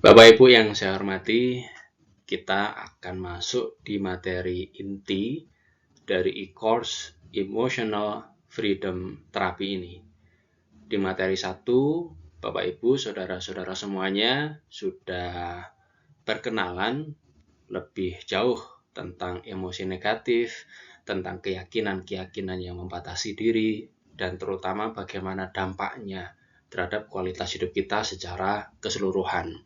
Bapak Ibu yang saya hormati, kita akan masuk di materi inti dari e-course Emotional Freedom Therapy ini. Di materi 1, Bapak Ibu, saudara-saudara semuanya sudah berkenalan lebih jauh tentang emosi negatif, tentang keyakinan-keyakinan yang membatasi diri, dan terutama bagaimana dampaknya terhadap kualitas hidup kita secara keseluruhan.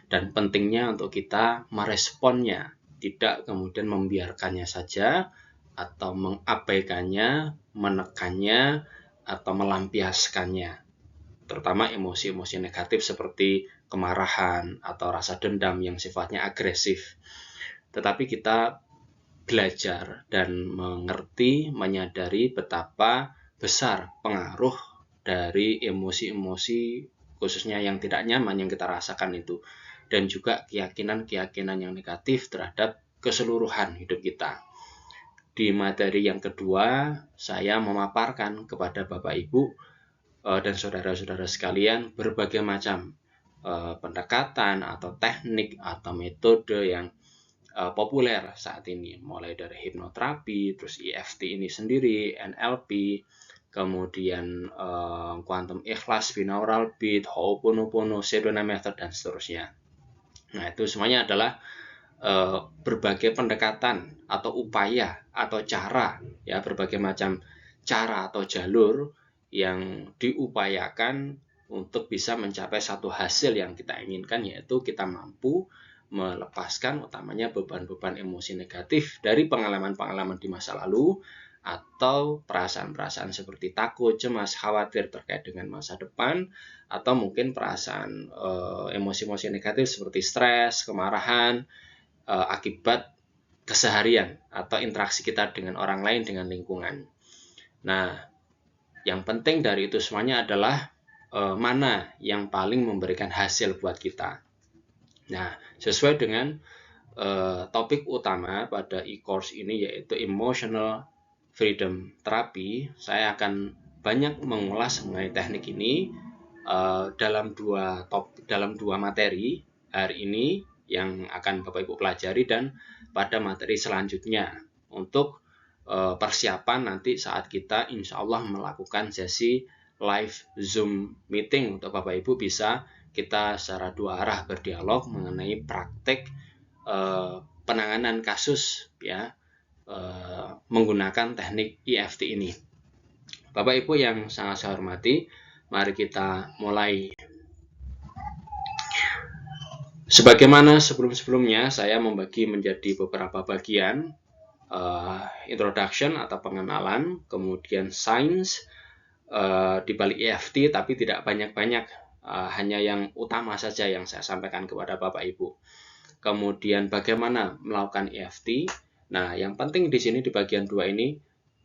Dan pentingnya untuk kita meresponnya, tidak kemudian membiarkannya saja atau mengabaikannya, menekannya, atau melampiaskannya. Terutama emosi-emosi negatif seperti kemarahan atau rasa dendam yang sifatnya agresif. Tetapi kita belajar dan mengerti, menyadari betapa besar pengaruh dari emosi-emosi khususnya yang tidak nyaman yang kita rasakan itu, dan juga keyakinan-keyakinan yang negatif terhadap keseluruhan hidup kita. Di materi yang kedua, saya memaparkan kepada Bapak Ibu dan saudara-saudara sekalian berbagai macam pendekatan atau teknik atau metode yang populer saat ini, mulai dari hipnoterapi, terus EFT ini sendiri, NLP, kemudian quantum ikhlas, binaural beat, Ho'oponopono, Sedona method, dan seterusnya. Nah, itu semuanya adalah berbagai pendekatan atau upaya atau cara, ya, berbagai macam cara atau jalur yang diupayakan untuk bisa mencapai satu hasil yang kita inginkan, yaitu kita mampu melepaskan utamanya beban-beban emosi negatif dari pengalaman-pengalaman di masa lalu atau perasaan-perasaan seperti takut, cemas, khawatir terkait dengan masa depan, atau mungkin perasaan emosi-emosi negatif seperti stres, kemarahan akibat keseharian atau interaksi kita dengan orang lain, dengan lingkungan. Nah, yang penting dari itu semuanya adalah mana yang paling memberikan hasil buat kita. Nah, sesuai dengan topik utama pada e-course ini, yaitu Emotional Freedom Therapy, saya akan banyak mengulas mengenai teknik ini dalam dua materi hari ini yang akan Bapak Ibu pelajari, dan pada materi selanjutnya untuk persiapan nanti saat kita insya Allah melakukan sesi live Zoom meeting untuk Bapak Ibu bisa kita secara dua arah berdialog mengenai praktek penanganan kasus, ya, menggunakan teknik EFT ini. Bapak Ibu yang sangat saya hormati, mari kita mulai. Sebagaimana sebelum-sebelumnya, saya membagi menjadi beberapa bagian, introduction atau pengenalan, kemudian science di balik EFT, tapi tidak banyak-banyak, hanya yang utama saja yang saya sampaikan kepada Bapak Ibu. Kemudian bagaimana melakukan EFT. Nah, yang penting di sini di bagian 2 ini,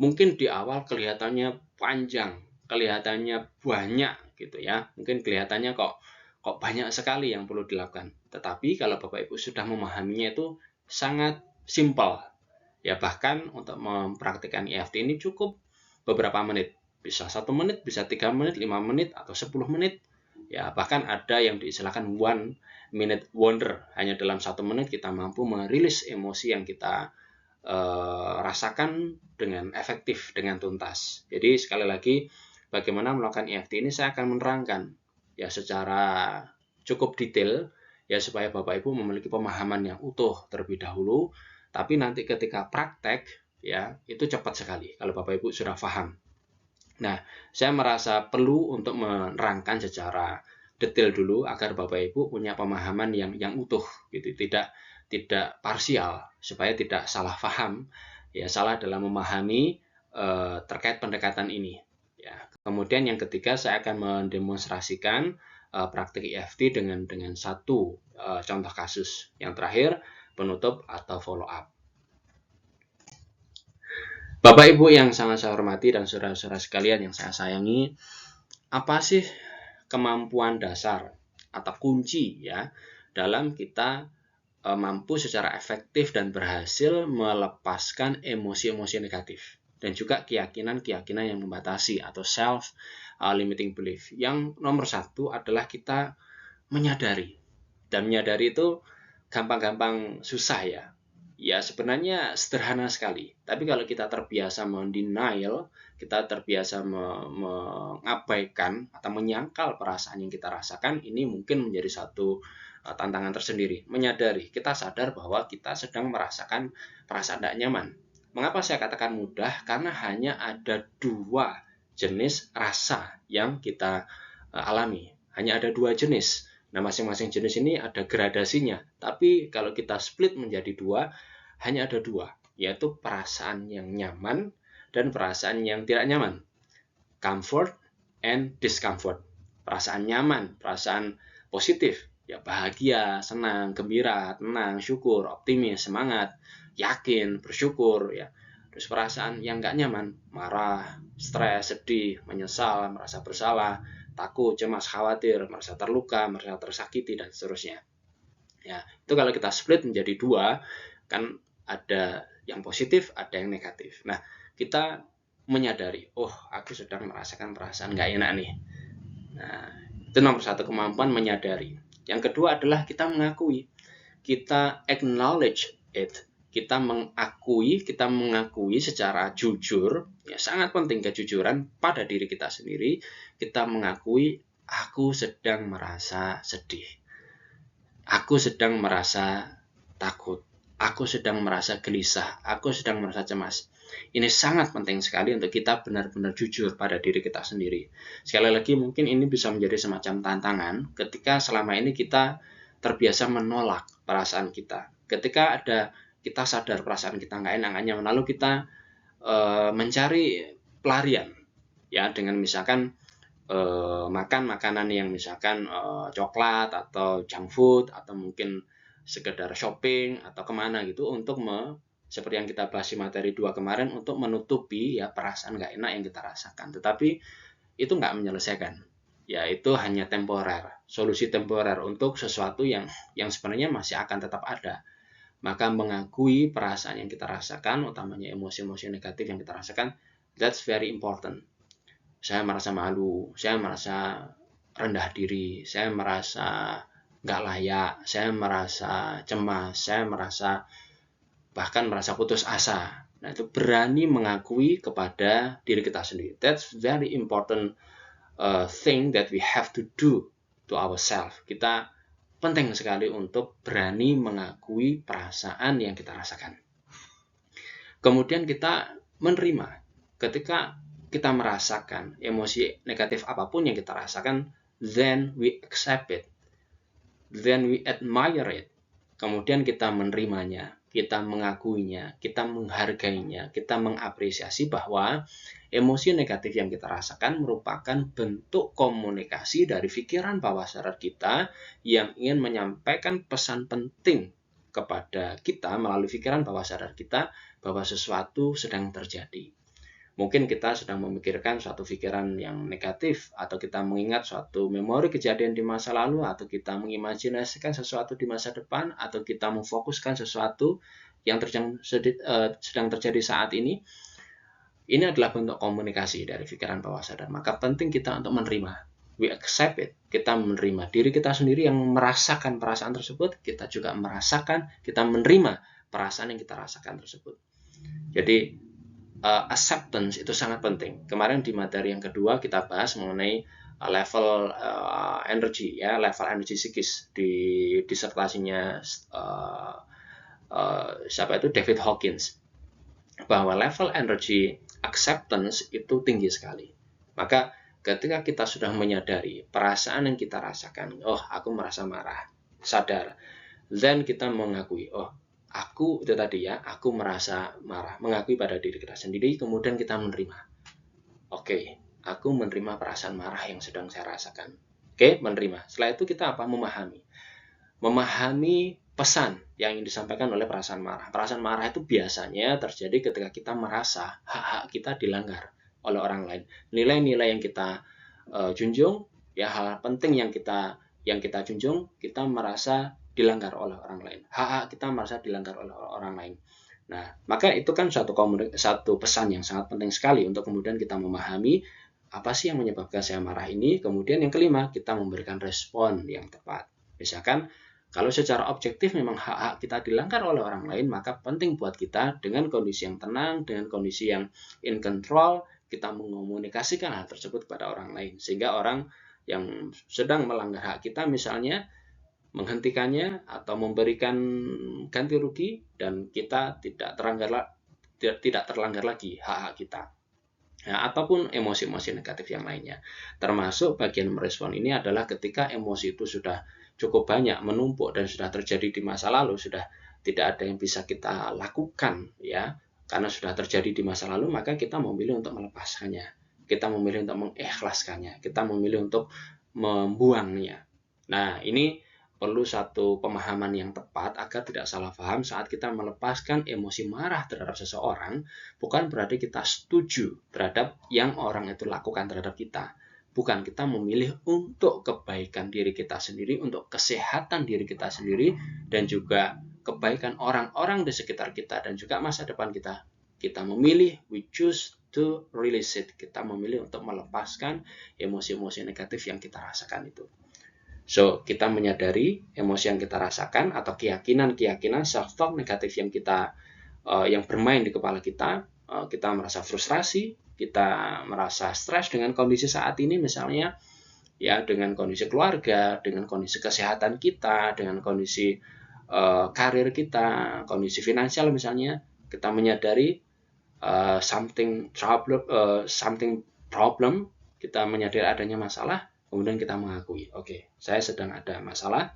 mungkin di awal kelihatannya panjang, kelihatannya banyak gitu ya. Mungkin kelihatannya kok banyak sekali yang perlu dilakukan. Tetapi kalau Bapak Ibu sudah memahaminya itu sangat simpel. Ya, bahkan untuk mempraktikkan EFT ini cukup beberapa menit. Bisa 1 menit, bisa 3 menit, 5 menit, atau 10 menit. Ya, bahkan ada yang diistilahkan 1 minute wonder. Hanya dalam 1 menit kita mampu merilis emosi yang kita rasakan dengan efektif, dengan tuntas. Jadi sekali lagi, bagaimana melakukan EFT ini saya akan menerangkan ya secara cukup detail, ya, supaya Bapak Ibu memiliki pemahaman yang utuh terlebih dahulu. Tapi nanti ketika praktek, ya, itu cepat sekali kalau Bapak Ibu sudah paham. Nah, saya merasa perlu untuk menerangkan secara detail dulu agar Bapak Ibu punya pemahaman yang utuh gitu, tidak parsial, supaya tidak salah paham, ya, salah dalam memahami terkait pendekatan ini, ya. Kemudian yang ketiga, saya akan mendemonstrasikan praktik EFT dengan satu contoh kasus. Yang terakhir, penutup atau follow up. Bapak Ibu yang sangat saya hormati dan saudara-saudara sekalian yang saya sayangi, apa sih kemampuan dasar atau kunci, ya, dalam kita mampu secara efektif dan berhasil melepaskan emosi-emosi negatif dan juga keyakinan-keyakinan yang membatasi atau self limiting belief. Yang nomor 1 adalah kita menyadari Dan menyadari itu gampang-gampang susah ya. Ya sebenarnya sederhana sekali. Tapi kalau kita terbiasa mendenial, kita terbiasa mengabaikan atau menyangkal perasaan yang kita rasakan, ini mungkin menjadi satu tantangan tersendiri. Menyadari, kita sadar bahwa kita sedang merasakan perasaan tidak nyaman. Mengapa saya katakan mudah? Karena hanya ada 2 jenis rasa yang kita alami. Hanya ada 2 jenis. Nah, masing-masing jenis ini ada gradasinya. Tapi kalau kita split menjadi 2, hanya ada 2, yaitu perasaan yang nyaman dan perasaan yang tidak nyaman. Comfort and discomfort. Perasaan nyaman, perasaan positif, ya bahagia, senang, gembira, tenang, syukur, optimis, semangat, yakin, bersyukur, ya. Terus perasaan yang nggak nyaman, marah, stres, sedih, menyesal, merasa bersalah, takut, cemas, khawatir, merasa terluka, merasa tersakiti, dan seterusnya. Ya, itu kalau kita split menjadi 2, kan ada yang positif, ada yang negatif. Nah, kita menyadari, oh, aku sedang merasakan perasaan nggak enak nih. Nah, itu nomor 1, kemampuan menyadari. Yang kedua adalah kita mengakui. Kita acknowledge it. Kita mengakui secara jujur, ya sangat penting kejujuran pada diri kita sendiri. Kita mengakui, aku sedang merasa sedih. Aku sedang merasa takut. Aku sedang merasa gelisah. Aku sedang merasa cemas. Ini sangat penting sekali untuk kita benar-benar jujur pada diri kita sendiri. Sekali lagi, mungkin ini bisa menjadi semacam tantangan ketika selama ini kita terbiasa menolak perasaan kita. Ketika kita sadar perasaan kita nggak enak, nyaman, lalu kita mencari pelarian, ya, dengan misalkan makan makanan yang misalkan coklat atau junk food, atau mungkin sekedar shopping atau kemana gitu untuk seperti yang kita bahas di materi 2 kemarin, untuk menutupi ya perasaan nggak enak yang kita rasakan. Tetapi itu nggak menyelesaikan. Ya, itu hanya temporer, solusi temporer untuk sesuatu yang sebenarnya masih akan tetap ada. Maka mengakui perasaan yang kita rasakan, utamanya emosi-emosi negatif yang kita rasakan, that's very important. Saya merasa malu, saya merasa rendah diri, saya merasa nggak layak, saya merasa cemas, saya bahkan merasa putus asa. Nah, itu berani mengakui kepada diri kita sendiri. That's very important thing that we have to do to ourselves. Kita penting sekali untuk berani mengakui perasaan yang kita rasakan. Kemudian kita menerima. Ketika kita merasakan emosi negatif apapun yang kita rasakan, then we accept it. Then we admire it. Kemudian kita menerimanya, kita mengakuinya, kita menghargainya, kita mengapresiasi bahwa emosi negatif yang kita rasakan merupakan bentuk komunikasi dari pikiran bawah sadar kita yang ingin menyampaikan pesan penting kepada kita melalui pikiran bawah sadar kita bahwa sesuatu sedang terjadi. Mungkin kita sedang memikirkan suatu pikiran yang negatif, atau kita mengingat suatu memori kejadian di masa lalu, atau kita mengimajinasikan sesuatu di masa depan, atau kita memfokuskan sesuatu yang sedang terjadi saat ini. Ini adalah bentuk komunikasi dari pikiran bawah sadar. Maka penting kita untuk menerima. We accept it. Kita menerima diri kita sendiri yang merasakan perasaan tersebut. Kita juga merasakan, kita menerima perasaan yang kita rasakan tersebut. Jadi acceptance itu sangat penting. Kemarin di materi yang kedua kita bahas mengenai level energi, ya, level energi psikis di disertasinya siapa itu, David Hawkins, bahwa level energi acceptance itu tinggi sekali. Maka ketika kita sudah menyadari perasaan yang kita rasakan, oh, aku merasa marah, sadar, then kita mengakui, oh, aku itu tadi ya, aku merasa marah, mengakui pada diri kita sendiri, kemudian kita menerima. Oke, aku menerima perasaan marah yang sedang saya rasakan. Oke, menerima. Setelah itu kita apa? Memahami pesan yang ingin disampaikan oleh perasaan marah. Perasaan marah itu biasanya terjadi ketika kita merasa hak-hak kita dilanggar oleh orang lain. Nilai-nilai yang kita junjung, ya, hal penting yang kita junjung, kita merasa dilanggar oleh orang lain. Hak-hak kita merasa dilanggar oleh orang lain. Nah, maka itu kan satu pesan yang sangat penting sekali untuk kemudian kita memahami apa sih yang menyebabkan saya marah ini. Kemudian yang kelima, kita memberikan respon yang tepat. Misalkan Kalau secara objektif memang hak-hak kita dilanggar oleh orang lain, maka penting buat kita dengan kondisi yang tenang, dengan kondisi yang in control, kita mengomunikasikan hal tersebut kepada orang lain. Sehingga orang yang sedang melanggar hak kita misalnya menghentikannya atau memberikan ganti rugi, dan kita tidak terlanggar lagi hak-hak kita. Nah, ataupun emosi-emosi negatif yang lainnya. Termasuk bagian merespon ini adalah ketika emosi itu sudah cukup banyak menumpuk dan sudah terjadi di masa lalu, sudah tidak ada yang bisa kita lakukan ya, karena sudah terjadi di masa lalu, maka kita memilih untuk melepaskannya, kita memilih untuk mengikhlaskannya, kita memilih untuk membuangnya. Nah, ini perlu satu pemahaman yang tepat agar tidak salah paham saat kita melepaskan emosi marah terhadap seseorang, bukan berarti kita setuju terhadap yang orang itu lakukan terhadap kita. Bukan, kita memilih untuk kebaikan diri kita sendiri, untuk kesehatan diri kita sendiri, dan juga kebaikan orang-orang di sekitar kita, dan juga masa depan kita. Kita memilih, we choose to release it. Kita memilih untuk melepaskan emosi-emosi negatif yang kita rasakan itu. So, kita menyadari emosi yang kita rasakan atau keyakinan-keyakinan self-talk negatif yang yang bermain di kepala kita. Kita merasa frustrasi, kita merasa stres dengan kondisi saat ini misalnya, ya, dengan kondisi keluarga, dengan kondisi kesehatan kita, dengan kondisi karir kita, kondisi finansial misalnya. Kita menyadari something problem, kita menyadari adanya masalah. Kemudian kita mengakui, oke, saya sedang ada masalah.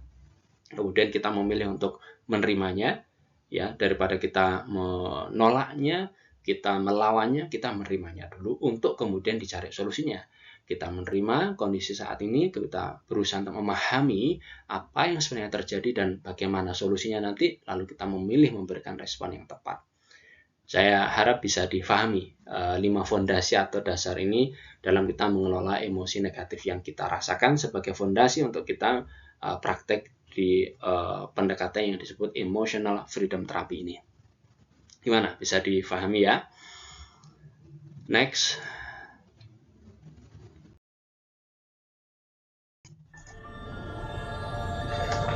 Kemudian kita memilih untuk menerimanya, ya, daripada kita menolaknya, kita melawannya, kita menerimanya dulu untuk kemudian dicari solusinya. Kita menerima kondisi saat ini, kita berusaha untuk memahami apa yang sebenarnya terjadi dan bagaimana solusinya nanti, lalu kita memilih memberikan respon yang tepat. Saya harap bisa difahami 5 fondasi atau dasar ini dalam kita mengelola emosi negatif yang kita rasakan sebagai fondasi untuk kita praktek di pendekatan yang disebut emotional freedom therapy ini. Gimana? Bisa difahami ya? Next.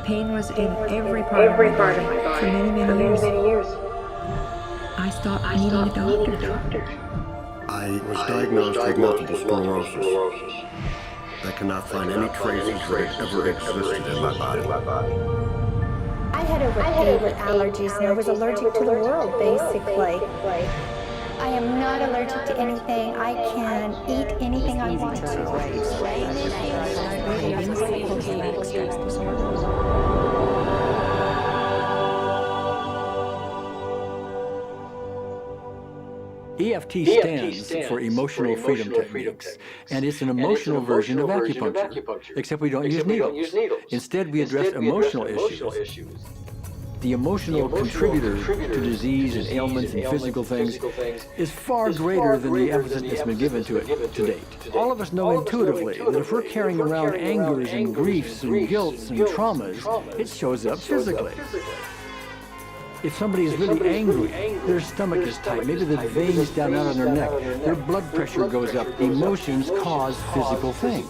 Pain was in every part of my body for many years. I stopped needing a doctor. I was diagnosed with multiple sclerosis. I cannot find any traces that it ever existed in my body. I had over 80 allergies and I was allergic to the world, basically. I am not allergic to anything. I can eat anything I want to. EFT stands for Emotional Freedom Techniques, and it's an emotional version of acupuncture, except we don't use needles. Instead, we address emotional issues. The emotional contributor to disease and ailments and physical things is far greater than the emphasis that's been given to it to date. All of us know intuitively that if we're carrying around angers and griefs and guilts and traumas, it shows up physically. If somebody is really angry, their stomach is tight, maybe the veins down out on their neck, their blood pressure goes up, emotions cause physical things.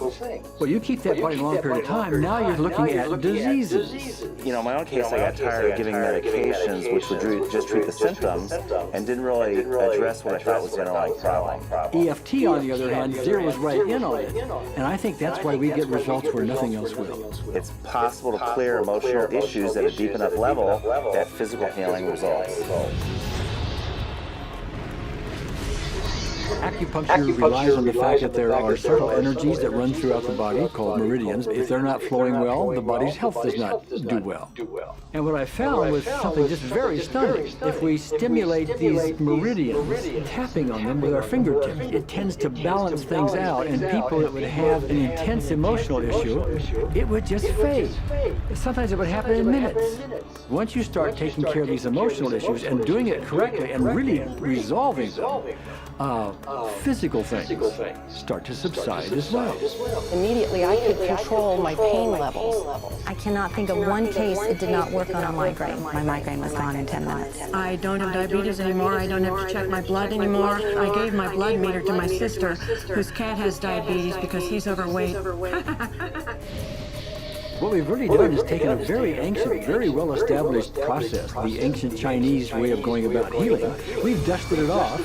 Well, you keep that going a long period of time, now you're looking at diseases. You know, in my own case, I got tired of giving medications which would just treat the symptoms and didn't really address what I thought was the underlying problem. EFT, on the other hand, zeroes right in on it, and I think that's why we get results where nothing else will. It's possible to clear emotional issues at a deep enough level that physical healing results. Acupuncture relies on the fact that there are subtle energies that run throughout the body called meridians. If they're not flowing well, the body's health does not do well. And what I found was something just very stunning. If we stimulate these meridians, tapping on them with our fingertips, it tends to balance things out, and people that would have an intense emotional issue, it would just fade. Sometimes it would happen in minutes. Once you start taking care of these emotional issues and doing it correctly and really resolving them, physical things start to subside as well. Immediately, I could control my pain levels. I cannot think of one case it did not work on a migraine. My migraine was gone in 10 minutes. I don't have diabetes anymore. I don't have to check my blood anymore. I gave my blood meter to my sister, whose cat has diabetes because he's overweight. What we've really done is taken a very ancient, very well-established process, the ancient Chinese way of going about healing. We've dusted it off,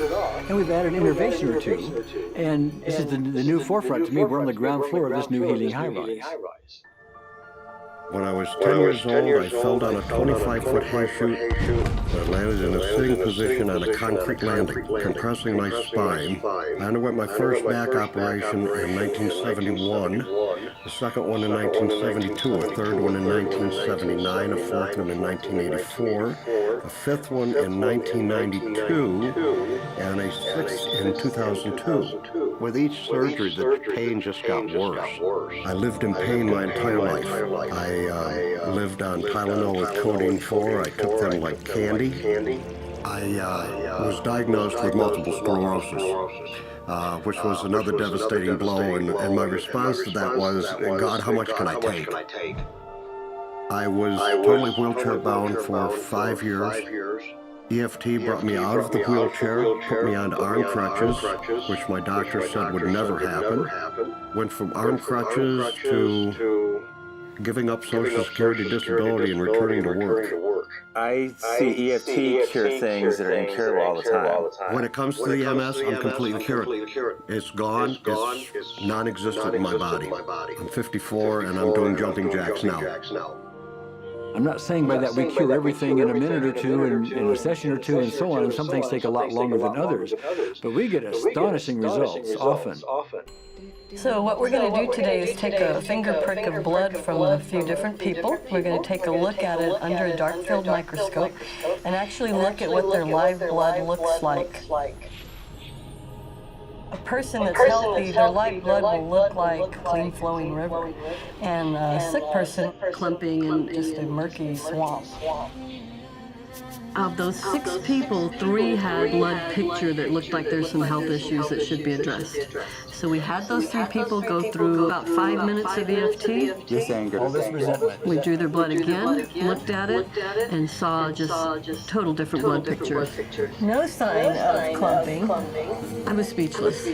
and we've added an innovation or two. And this is the new forefront to me. We're on the ground floor of this new healing high-rise. When I was 10 years old, I fell down a 25-foot high chute. I landed in a sitting position on a concrete landing, compressing my spine. I underwent my first back operation in 1971, the second one in 1972, a third one in 1979, a fourth one in 1984, a fifth one in 1992, and a sixth in 2002. With each surgery, the pain just got worse. I lived in pain my entire life. I lived on Tylenol with codeine 4. I took them like candy. I was diagnosed with multiple sclerosis, which was another devastating blow, and my response to that was, God, how much can I take? I was totally wheelchair bound for 5 years. EFT brought me out of the wheelchair, put me onto arm crutches, which my doctor said would never happen. Went from arm crutches to giving up Social Security disability and returning to work. I see EFT cure things that are incurable all the time. When it comes to the MS, I'm completely cured. It's gone. It's non-existent in my body. I'm 54 and I'm doing jumping jacks now. I'm not saying by that we cure everything in a minute or two, in a session or two, and so on, and some things take a lot longer than others. But we get astonishing results, often. So what we're going to do today is take a finger prick of blood from a few different people. We're going to take a look at it under a dark field microscope and actually look at what their live blood looks like. A person that's healthy, their live blood will look like a clean flowing river, and a sick person clumping in just a murky swamp. Of those 6 people, 3 had blood picture that looked like there's some health issues that should be addressed. So we had those 3 people go through about 5 minutes of EFT. This anger. All this resentment. We drew their blood again, looked at it, and saw just total different blood picture. No sign of clumping. I was speechless.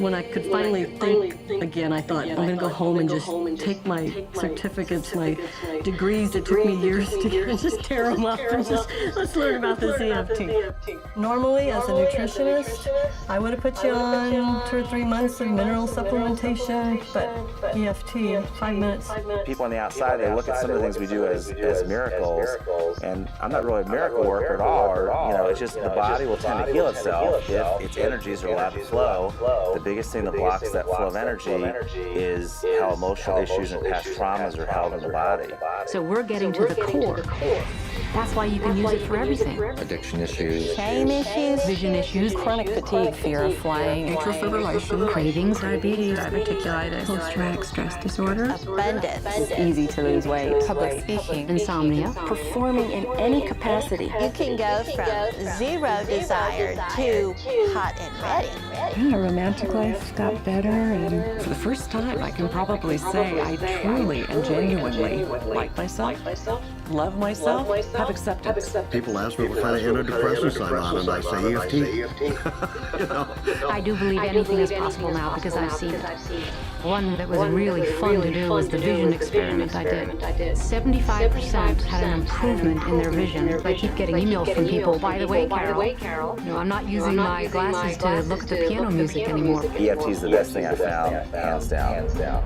When I could finally think again, I thought, I'm going to go home and just take my certificates, my degrees that took me years to get, and just tear them up and just, let's learn about this EFT. Normally, as a nutritionist, I would have put you on 2 or 3 months of mineral supplementation, but EFT, 5 minutes. People on the outside, they look at some of the things we do as miracles, and I'm not really a miracle worker at all, or, it's just the body will tend to heal itself if its energies are allowed to flow. The biggest thing that blocks that flow of energy is how emotional issues and past traumas are held in the body. So we're getting to the core. That's why you can use it for everything. Addiction issues. Shame issues, Vision issues, Chronic fatigue, fear of flying, Atrial fibrillation, cravings, diabetes, diverticulitis, post-traumatic stress disorder, abundance, easy to lose weight, public speaking, insomnia, performing in any capacity. You can go from 0 desire to hot and ready. our romantic life got better, and For the first time, I can probably say I truly and genuinely like myself, love myself, have acceptance. People ask me what kind of antidepressants I'm on, and I say EFT. I do believe anything is possible now because I've seen it. One that was really fun to do was the vision experiment I did. 75% had an improvement in their vision. I keep getting emails from people, by the way, Carol, I'm not using my glasses to look at the piano music anymore. EFT is the best thing I found, hands down.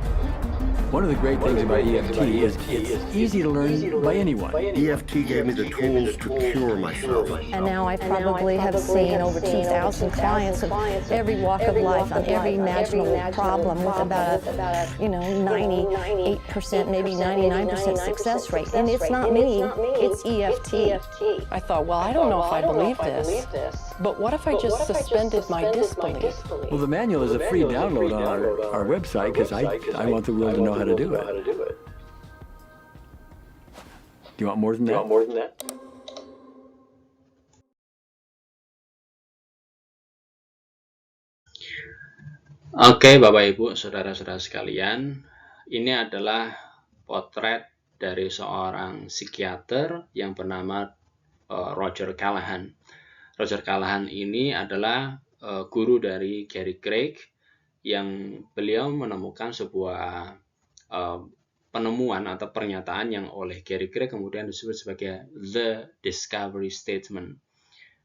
One of the great things about EFT is it's easy to learn by anyone. EFT gave me the tools to cure myself. And now I probably have seen over 2,000 clients of every walk of life on every imaginable problem with about a 98%, maybe 99% success rate. And it's not me, it's EFT. I thought, well, I don't know if I believe this, but what if I just suspended my disbelief? Well, the manual is a free download on our website because I want the world to know how to do it. Do you want more than that? Oke, Bapak Ibu, saudara-saudara sekalian, ini adalah potret dari seorang psikiater yang bernama Roger Callahan. Roger Callahan ini adalah guru dari Gary Craig, yang beliau menemukan sebuah penemuan atau pernyataan yang oleh Gary Gray kemudian disebut sebagai the discovery statement.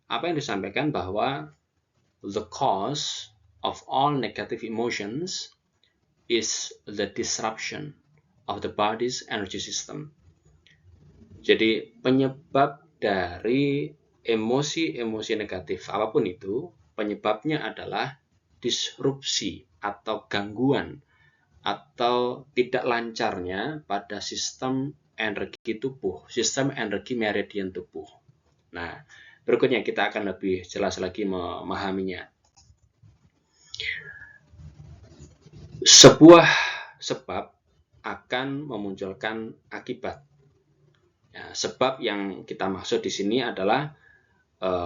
Apa yang disampaikan bahwa the cause of all negative emotions is the disruption of the body's energy system. Jadi penyebab dari emosi-emosi negatif apapun itu, penyebabnya adalah disrupsi atau gangguan atau tidak lancarnya pada sistem energi tubuh, sistem energi meridian tubuh. Nah, berikutnya kita akan lebih jelas lagi memahaminya. Sebuah sebab akan memunculkan akibat. Ya, sebab yang kita maksud di sini adalah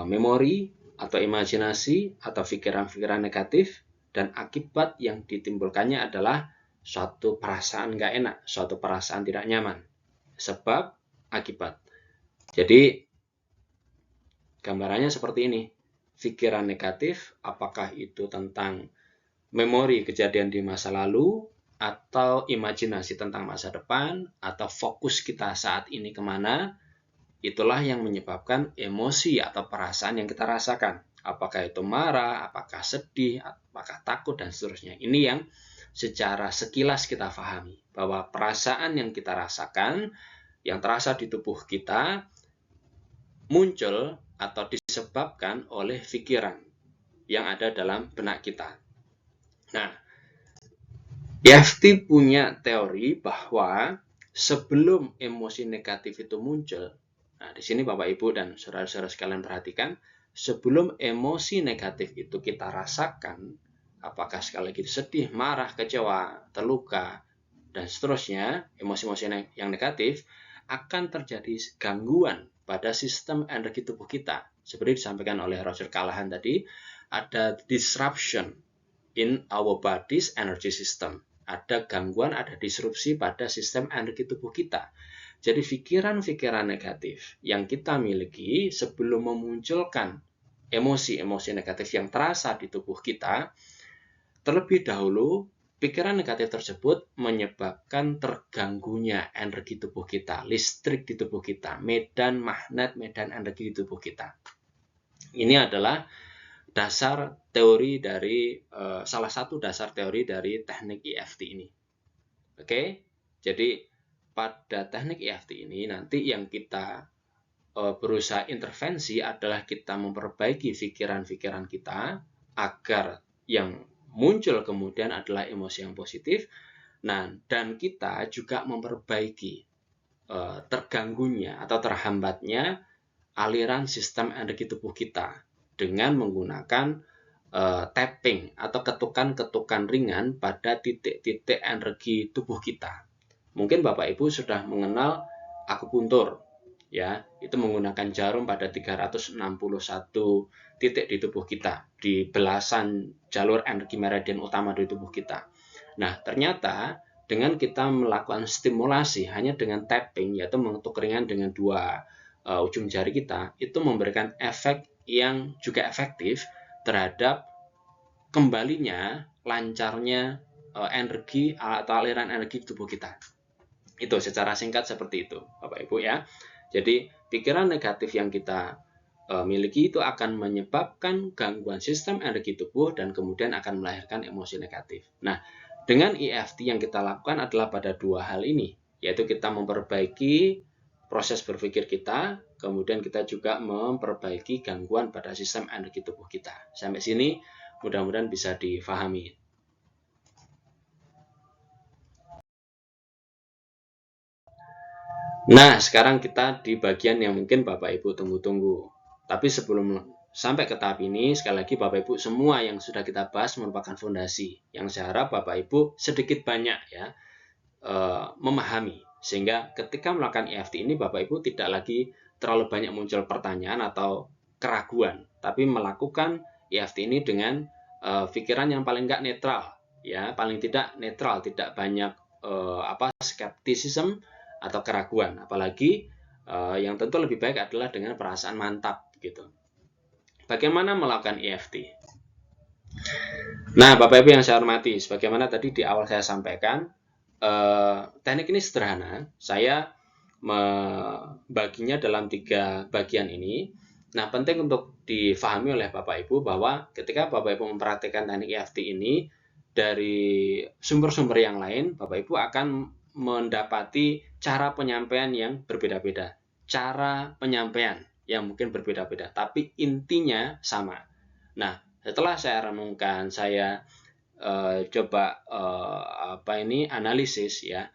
memori atau imajinasi atau pikiran-pikiran negatif, dan akibat yang ditimbulkannya adalah suatu perasaan nggak enak, suatu perasaan tidak nyaman. Sebab, akibat. Jadi, gambarannya seperti ini. Pikiran negatif, apakah itu tentang memori kejadian di masa lalu, atau imajinasi tentang masa depan, atau fokus kita saat ini kemana, itulah yang menyebabkan emosi atau perasaan yang kita rasakan. Apakah itu marah, apakah sedih, apakah takut, dan seterusnya. Ini yang secara sekilas kita pahami, bahwa perasaan yang kita rasakan, yang terasa di tubuh kita, muncul atau disebabkan oleh pikiran yang ada dalam benak kita. Nah, EFT punya teori bahwa sebelum emosi negatif itu muncul, nah di sini Bapak Ibu dan saudara-saudara sekalian perhatikan, sebelum emosi negatif itu kita rasakan, apakah sekali lagi sedih, marah, kecewa, terluka, dan seterusnya, emosi-emosi yang negatif, akan terjadi gangguan pada sistem energi tubuh kita. Seperti disampaikan oleh Roger Callahan tadi, ada disruption in our body's energy system. Ada gangguan, ada disrupsi pada sistem energi tubuh kita. Jadi pikiran-pikiran negatif yang kita miliki sebelum memunculkan emosi-emosi negatif yang terasa di tubuh kita, terlebih dahulu pikiran negatif tersebut menyebabkan terganggunya energi tubuh kita, listrik di tubuh kita, medan magnet, medan energi di tubuh kita. Ini adalah dasar teori dari salah satu dasar teori dari teknik EFT ini. Oke, jadi pada teknik EFT ini nanti yang kita berusaha intervensi adalah kita memperbaiki pikiran-pikiran kita agar yang muncul kemudian adalah emosi yang positif. Nah, dan kita juga memperbaiki terganggunya atau terhambatnya aliran sistem energi tubuh kita dengan menggunakan tapping atau ketukan-ketukan ringan pada titik-titik energi tubuh kita. Mungkin Bapak Ibu sudah mengenal akupuntur, ya, itu menggunakan jarum pada 361 titik di tubuh kita, di belasan jalur energi meridian utama di tubuh kita. Nah, ternyata dengan kita melakukan stimulasi hanya dengan tapping, yaitu mengetuk ringan dengan dua ujung jari kita, itu memberikan efek yang juga efektif terhadap kembalinya, lancarnya energi atau aliran energi tubuh kita. Itu secara singkat seperti itu, Bapak Ibu ya. Jadi pikiran negatif yang kita miliki itu akan menyebabkan gangguan sistem energi tubuh dan kemudian akan melahirkan emosi negatif. Nah, dengan EFT yang kita lakukan adalah pada dua hal ini, yaitu kita memperbaiki proses berpikir kita, kemudian kita juga memperbaiki gangguan pada sistem energi tubuh kita. Sampai sini mudah-mudahan bisa difahami. Nah, sekarang kita di bagian yang mungkin Bapak Ibu tunggu-tunggu. Tapi sebelum sampai ke tahap ini, sekali lagi Bapak Ibu semua yang sudah kita bahas merupakan fondasi. Yang saya harap Bapak Ibu sedikit banyak ya memahami. Sehingga ketika melakukan EFT ini Bapak Ibu tidak lagi terlalu banyak muncul pertanyaan atau keraguan. Tapi melakukan EFT ini dengan pikiran yang paling nggak netral. Ya, paling tidak netral, tidak banyak skeptisisme atau keraguan, apalagi yang tentu lebih baik adalah dengan perasaan mantap gitu. Bagaimana melakukan EFT? Nah, Bapak Ibu yang saya hormati, sebagaimana tadi di awal saya sampaikan, teknik ini sederhana. Saya membaginya dalam 3 bagian ini. Nah, penting untuk difahami oleh Bapak Ibu bahwa ketika Bapak Ibu mempraktikkan teknik EFT ini dari sumber-sumber yang lain, Bapak Ibu akan mendapati cara penyampaian yang berbeda-beda. Cara penyampaian yang mungkin berbeda-beda, tapi intinya sama. Nah, setelah saya renungkan, saya coba analisis ya,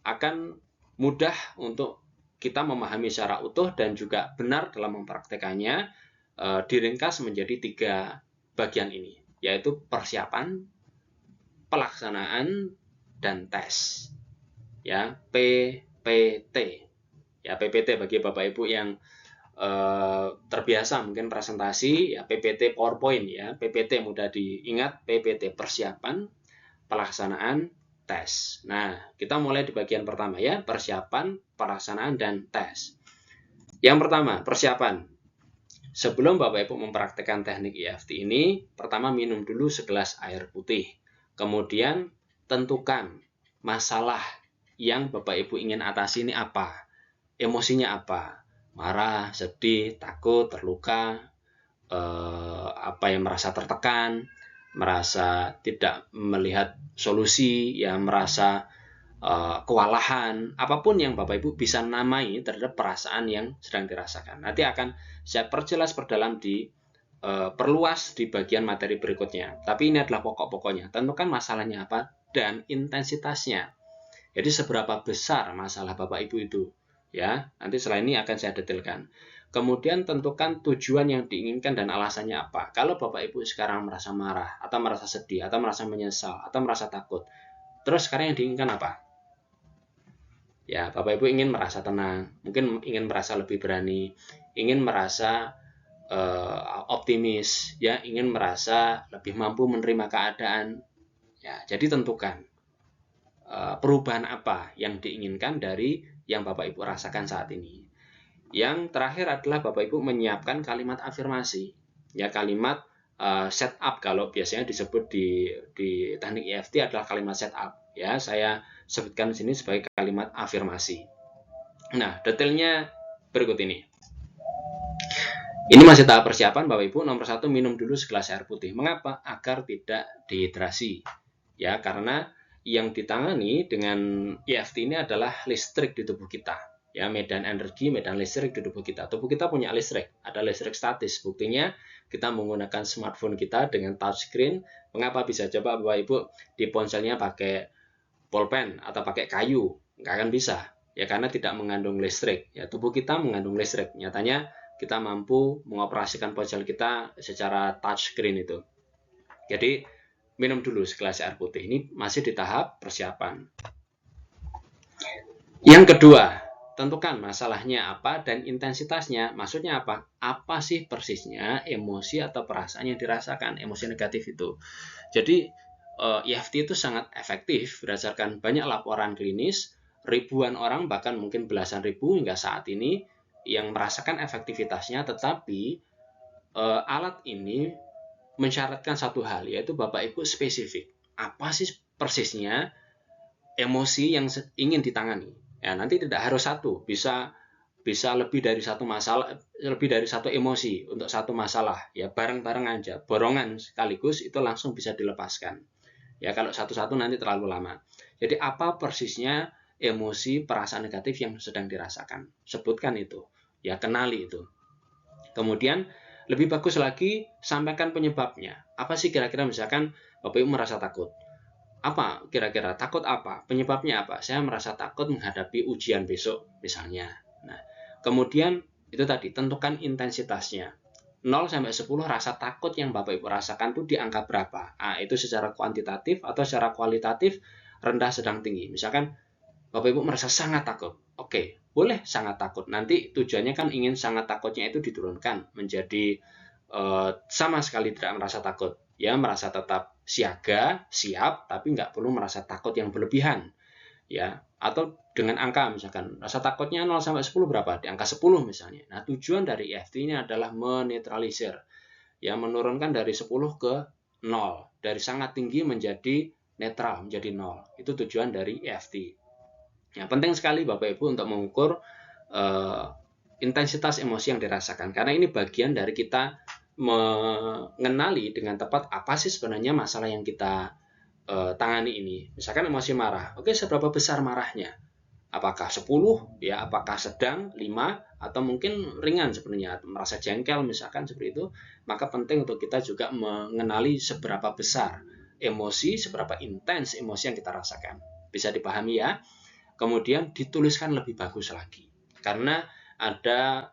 akan mudah untuk kita memahami secara utuh dan juga benar dalam mempraktekannya. Diringkas menjadi 3 bagian ini, yaitu persiapan, pelaksanaan, dan tes. Ya, PPT. Ya, PPT bagi Bapak Ibu yang terbiasa mungkin presentasi, ya PPT PowerPoint ya. PPT mudah diingat, PPT persiapan, pelaksanaan, tes. Nah, kita mulai di bagian pertama ya, persiapan, pelaksanaan, dan tes. Yang pertama, persiapan. Sebelum Bapak Ibu mempraktikkan teknik EFT ini, pertama minum dulu segelas air putih. Kemudian tentukan masalah yang Bapak Ibu ingin atasi ini apa. Emosinya apa? Marah, sedih, takut, terluka, yang merasa tertekan, merasa tidak melihat solusi, ya merasa kewalahan, apapun yang Bapak Ibu bisa namai terhadap perasaan yang sedang dirasakan. Nanti akan saya perjelas perdalam perluas di bagian materi berikutnya. Tapi ini adalah pokok-pokoknya. Tentukan masalahnya apa dan intensitasnya. Jadi seberapa besar masalah Bapak Ibu itu, ya. Nanti setelah ini akan saya detailkan. Kemudian tentukan tujuan yang diinginkan dan alasannya apa. Kalau Bapak Ibu sekarang merasa marah, atau merasa sedih, atau merasa menyesal, atau merasa takut, terus sekarang yang diinginkan apa? Ya, Bapak Ibu ingin merasa tenang, mungkin ingin merasa lebih berani, ingin merasa optimis, ya, ingin merasa lebih mampu menerima keadaan. Ya, jadi tentukan perubahan apa yang diinginkan dari yang Bapak Ibu rasakan saat ini. Yang terakhir adalah Bapak Ibu menyiapkan kalimat afirmasi, ya, kalimat setup, kalau biasanya disebut di teknik EFT adalah kalimat setup. Ya, saya sebutkan di sini sebagai kalimat afirmasi. Nah, detailnya berikut ini. Ini masih tahap persiapan, Bapak Ibu. Nomor 1, minum dulu segelas air putih. Mengapa? Agar tidak dehidrasi. Ya, karena yang ditangani dengan EFT ini adalah listrik di tubuh kita. Ya, medan energi, medan listrik di tubuh kita. Tubuh kita punya listrik, ada listrik statis. Buktinya kita menggunakan smartphone kita dengan touchscreen. Mengapa bisa? Coba Bapak Ibu di ponselnya pakai pulpen atau pakai kayu, nggak akan bisa. Ya, karena tidak mengandung listrik. Ya, tubuh kita mengandung listrik. Nyatanya kita mampu mengoperasikan ponsel kita secara touchscreen itu. Jadi minum dulu segelas air putih. Ini masih di tahap persiapan. Yang kedua, tentukan masalahnya apa dan intensitasnya. Maksudnya apa? Apa sih persisnya emosi atau perasaan yang dirasakan, emosi negatif itu. Jadi EFT itu sangat efektif berdasarkan banyak laporan klinis, ribuan orang, bahkan mungkin belasan ribu hingga saat ini yang merasakan efektivitasnya, tetapi alat ini mensyaratkan satu hal, yaitu Bapak Ibu spesifik. Apa sih persisnya emosi yang ingin ditangani? Ya, nanti tidak harus satu, bisa lebih dari satu masalah, lebih dari satu emosi untuk satu masalah. Ya, bareng-bareng aja, borongan sekaligus itu langsung bisa dilepaskan. Ya, kalau satu-satu nanti terlalu lama. Jadi apa persisnya emosi, perasaan negatif yang sedang dirasakan? Sebutkan itu. Ya, kenali itu. Kemudian lebih bagus lagi, sampaikan penyebabnya. Apa sih kira-kira, misalkan Bapak Ibu merasa takut. Apa kira-kira? Takut apa? Penyebabnya apa? Saya merasa takut menghadapi ujian besok, misalnya. Nah, kemudian itu tadi, tentukan intensitasnya. 0 sampai 10 rasa takut yang Bapak Ibu rasakan itu di angka berapa? Itu secara kuantitatif atau secara kualitatif, rendah, sedang, tinggi. Misalkan Bapak Ibu merasa sangat takut. Oke, boleh sangat takut. Nanti tujuannya kan ingin sangat takutnya itu diturunkan menjadi sama sekali tidak merasa takut. Ya, merasa tetap siaga, siap, tapi nggak perlu merasa takut yang berlebihan. Ya, atau dengan angka, misalkan rasa takutnya 0 sampai 10 berapa? Di angka 10 misalnya. Nah, tujuan dari EFT ini adalah menetralisir. Ya, menurunkan dari 10 ke 0. Dari sangat tinggi menjadi netral, menjadi 0. Itu tujuan dari EFT. Ya, penting sekali Bapak Ibu untuk mengukur intensitas emosi yang dirasakan, karena ini bagian dari kita mengenali dengan tepat apa sih sebenarnya masalah yang kita tangani ini. Misalkan emosi marah, oke, seberapa besar marahnya? Apakah 10, ya, apakah sedang 5, atau mungkin ringan sebenarnya, merasa jengkel misalkan seperti itu. Maka penting untuk kita juga mengenali seberapa besar emosi, seberapa intens emosi yang kita rasakan. Bisa dipahami ya? Kemudian dituliskan lebih bagus lagi. Karena ada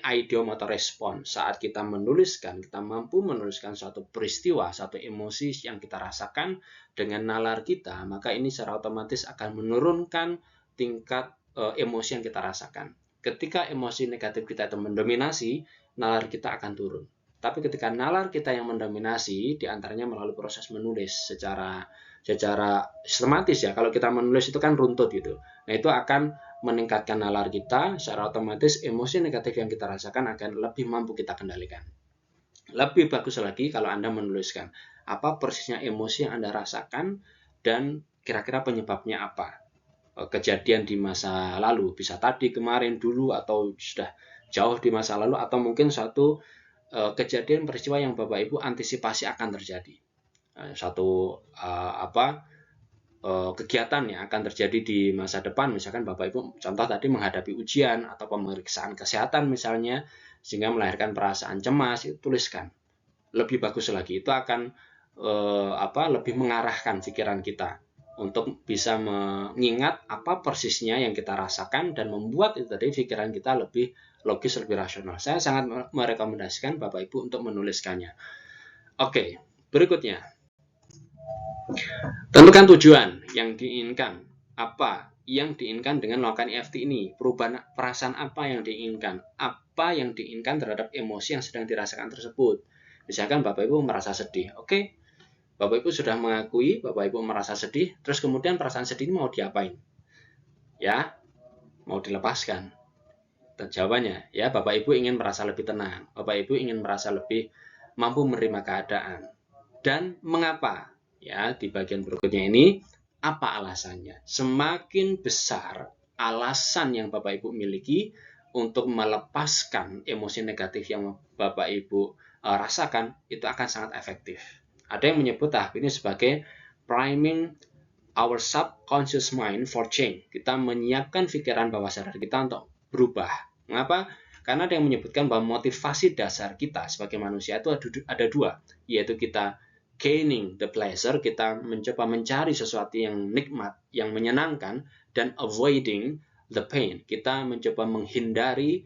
ideomotor respons. Saat kita menuliskan, kita mampu menuliskan suatu peristiwa, suatu emosi yang kita rasakan dengan nalar kita, maka ini secara otomatis akan menurunkan tingkat emosi yang kita rasakan. Ketika emosi negatif kita itu mendominasi, nalar kita akan turun. Tapi ketika nalar kita yang mendominasi, diantaranya melalui proses menulis secara sistematis ya. Kalau kita menulis itu kan runtut gitu. Nah, itu akan meningkatkan nalar kita, secara otomatis emosi negatif yang kita rasakan akan lebih mampu kita kendalikan. Lebih bagus lagi kalau Anda menuliskan apa persisnya emosi yang Anda rasakan dan kira-kira penyebabnya apa. Kejadian di masa lalu, bisa tadi, kemarin, dulu, atau sudah jauh di masa lalu, atau mungkin suatu kejadian peristiwa yang Bapak Ibu antisipasi akan terjadi. Kegiatan yang akan terjadi di masa depan, misalkan Bapak Ibu contoh tadi menghadapi ujian atau pemeriksaan kesehatan misalnya, sehingga melahirkan perasaan cemas, itu tuliskan. Lebih bagus lagi, itu akan lebih mengarahkan pikiran kita untuk bisa mengingat apa persisnya yang kita rasakan dan membuat itu tadi pikiran kita lebih logis, lebih rasional. Saya sangat merekomendasikan Bapak Ibu untuk menuliskannya. Oke, berikutnya. Tentukan tujuan yang diinginkan. Apa yang diinginkan dengan melakukan EFT ini? Perubahan perasaan apa yang diinginkan? Apa yang diinginkan terhadap emosi yang sedang dirasakan tersebut? Misalkan Bapak Ibu merasa sedih. Oke, Bapak Ibu sudah mengakui Bapak Ibu merasa sedih, terus kemudian perasaan sedih ini mau diapain? Ya, mau dilepaskan. Dan jawabannya, ya, Bapak Ibu ingin merasa lebih tenang. Bapak Ibu ingin merasa lebih mampu menerima keadaan. Dan mengapa? Ya, di bagian berikutnya ini, apa alasannya? Semakin besar alasan yang Bapak Ibu miliki untuk melepaskan emosi negatif yang Bapak Ibu rasakan, itu akan sangat efektif. Ada yang menyebut tahap ini sebagai priming our subconscious mind for change. Kita menyiapkan pikiran bawah sadar kita untuk berubah. Mengapa? Karena ada yang menyebutkan bahwa motivasi dasar kita sebagai manusia itu ada dua, yaitu kita gaining the pleasure, kita mencoba mencari sesuatu yang nikmat, yang menyenangkan, dan avoiding the pain, kita mencoba menghindari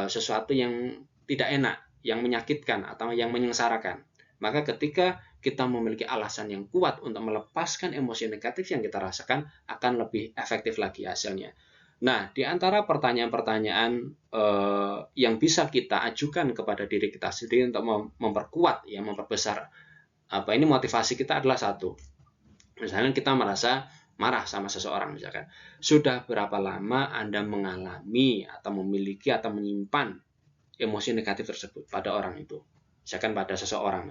sesuatu yang tidak enak, yang menyakitkan atau yang menyengsarakan. Maka ketika kita memiliki alasan yang kuat untuk melepaskan emosi negatif yang kita rasakan, akan lebih efektif lagi hasilnya. Nah, di antara pertanyaan-pertanyaan yang bisa kita ajukan kepada diri kita sendiri untuk memperkuat, ya, memperbesar ini motivasi kita adalah satu. Misalnya kita merasa marah sama seseorang misalkan. Sudah berapa lama Anda mengalami atau memiliki atau menyimpan emosi negatif tersebut pada orang itu? Misalkan pada seseorang.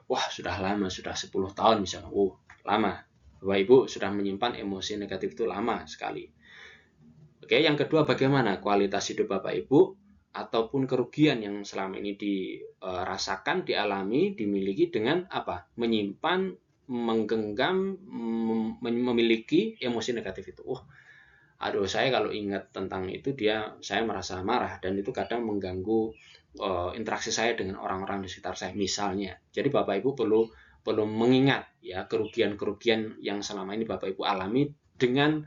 Wah, sudah lama, sudah 10 tahun misalkan. Lama. Bapak Ibu sudah menyimpan emosi negatif itu lama sekali. Oke, yang kedua, bagaimana kualitas hidup Bapak Ibu ataupun kerugian yang selama ini dirasakan, dialami, dimiliki dengan apa? Menyimpan, menggenggam, memiliki emosi negatif itu. Saya kalau ingat tentang itu saya merasa marah dan itu kadang mengganggu interaksi saya dengan orang-orang di sekitar saya misalnya. Jadi Bapak Ibu perlu mengingat ya kerugian-kerugian yang selama ini Bapak Ibu alami dengan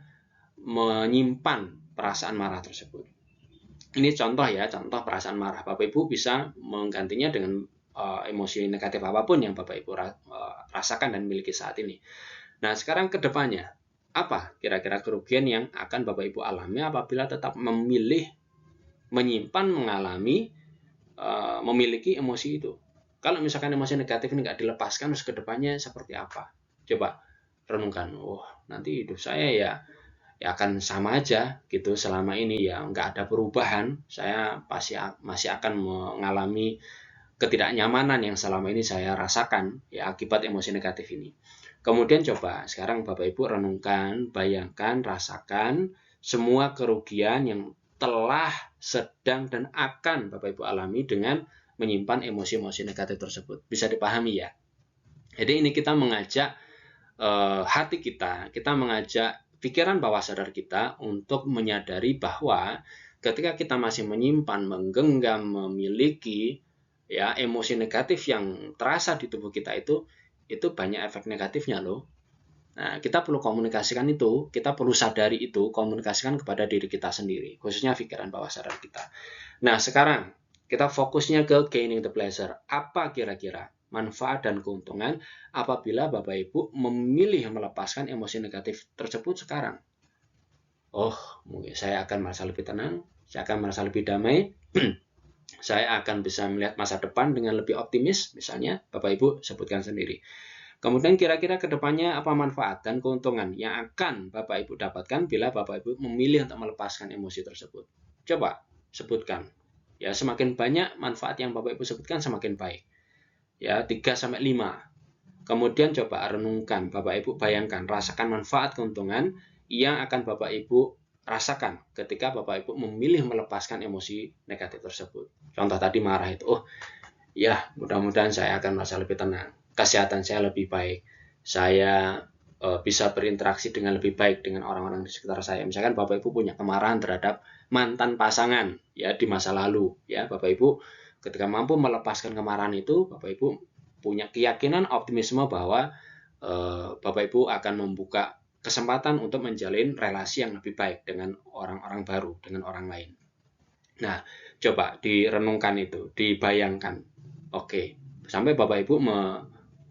menyimpan perasaan marah tersebut. Ini contoh perasaan marah. Bapak Ibu bisa menggantinya dengan emosi negatif apapun yang Bapak Ibu rasakan dan miliki saat ini. Nah, sekarang ke depannya, apa kira-kira kerugian yang akan Bapak Ibu alami apabila tetap memilih menyimpan, mengalami, memiliki emosi itu? Kalau misalkan emosi negatif ini nggak dilepaskan, terus ke depannya seperti apa? Coba renungkan. Nanti hidup saya ya akan sama aja gitu selama ini, ya nggak ada perubahan. Saya pasti masih akan mengalami ketidaknyamanan yang selama ini saya rasakan ya akibat emosi negatif ini. Kemudian coba sekarang Bapak Ibu renungkan, bayangkan, rasakan semua kerugian yang telah, sedang, dan akan Bapak Ibu alami dengan menyimpan emosi-emosi negatif tersebut. Bisa dipahami ya? Jadi ini kita mengajak hati kita mengajak pikiran bawah sadar kita untuk menyadari bahwa ketika kita masih menyimpan, menggenggam, memiliki ya emosi negatif yang terasa di tubuh kita itu banyak efek negatifnya loh. Nah, kita perlu komunikasikan itu, kita perlu sadari itu, komunikasikan kepada diri kita sendiri, khususnya pikiran bawah sadar kita. Nah, sekarang kita fokusnya ke gaining the pleasure. Apa kira-kira manfaat dan keuntungan apabila Bapak Ibu memilih melepaskan emosi negatif tersebut sekarang? Oh, mungkin saya akan merasa lebih tenang, saya akan merasa lebih damai, saya akan bisa melihat masa depan dengan lebih optimis, misalnya Bapak Ibu sebutkan sendiri. Kemudian kira-kira ke depannya apa manfaat dan keuntungan yang akan Bapak Ibu dapatkan bila Bapak Ibu memilih untuk melepaskan emosi tersebut? Coba sebutkan. Ya, semakin banyak manfaat yang Bapak Ibu sebutkan semakin baik. Ya, 3-5. Kemudian coba renungkan, Bapak Ibu bayangkan, rasakan manfaat keuntungan yang akan Bapak Ibu rasakan ketika Bapak Ibu memilih melepaskan emosi negatif tersebut. Contoh tadi marah itu, oh ya mudah-mudahan saya akan merasa lebih tenang, kesehatan saya lebih baik, saya bisa berinteraksi dengan lebih baik dengan orang-orang di sekitar saya. Misalkan Bapak Ibu punya kemarahan terhadap mantan pasangan ya di masa lalu, ya Bapak Ibu ketika mampu melepaskan kemarahan itu, Bapak Ibu punya keyakinan, optimisme bahwa Bapak Ibu akan membuka kesempatan untuk menjalin relasi yang lebih baik dengan orang-orang baru, dengan orang lain. Nah, coba direnungkan itu, dibayangkan. Oke, sampai Bapak Ibu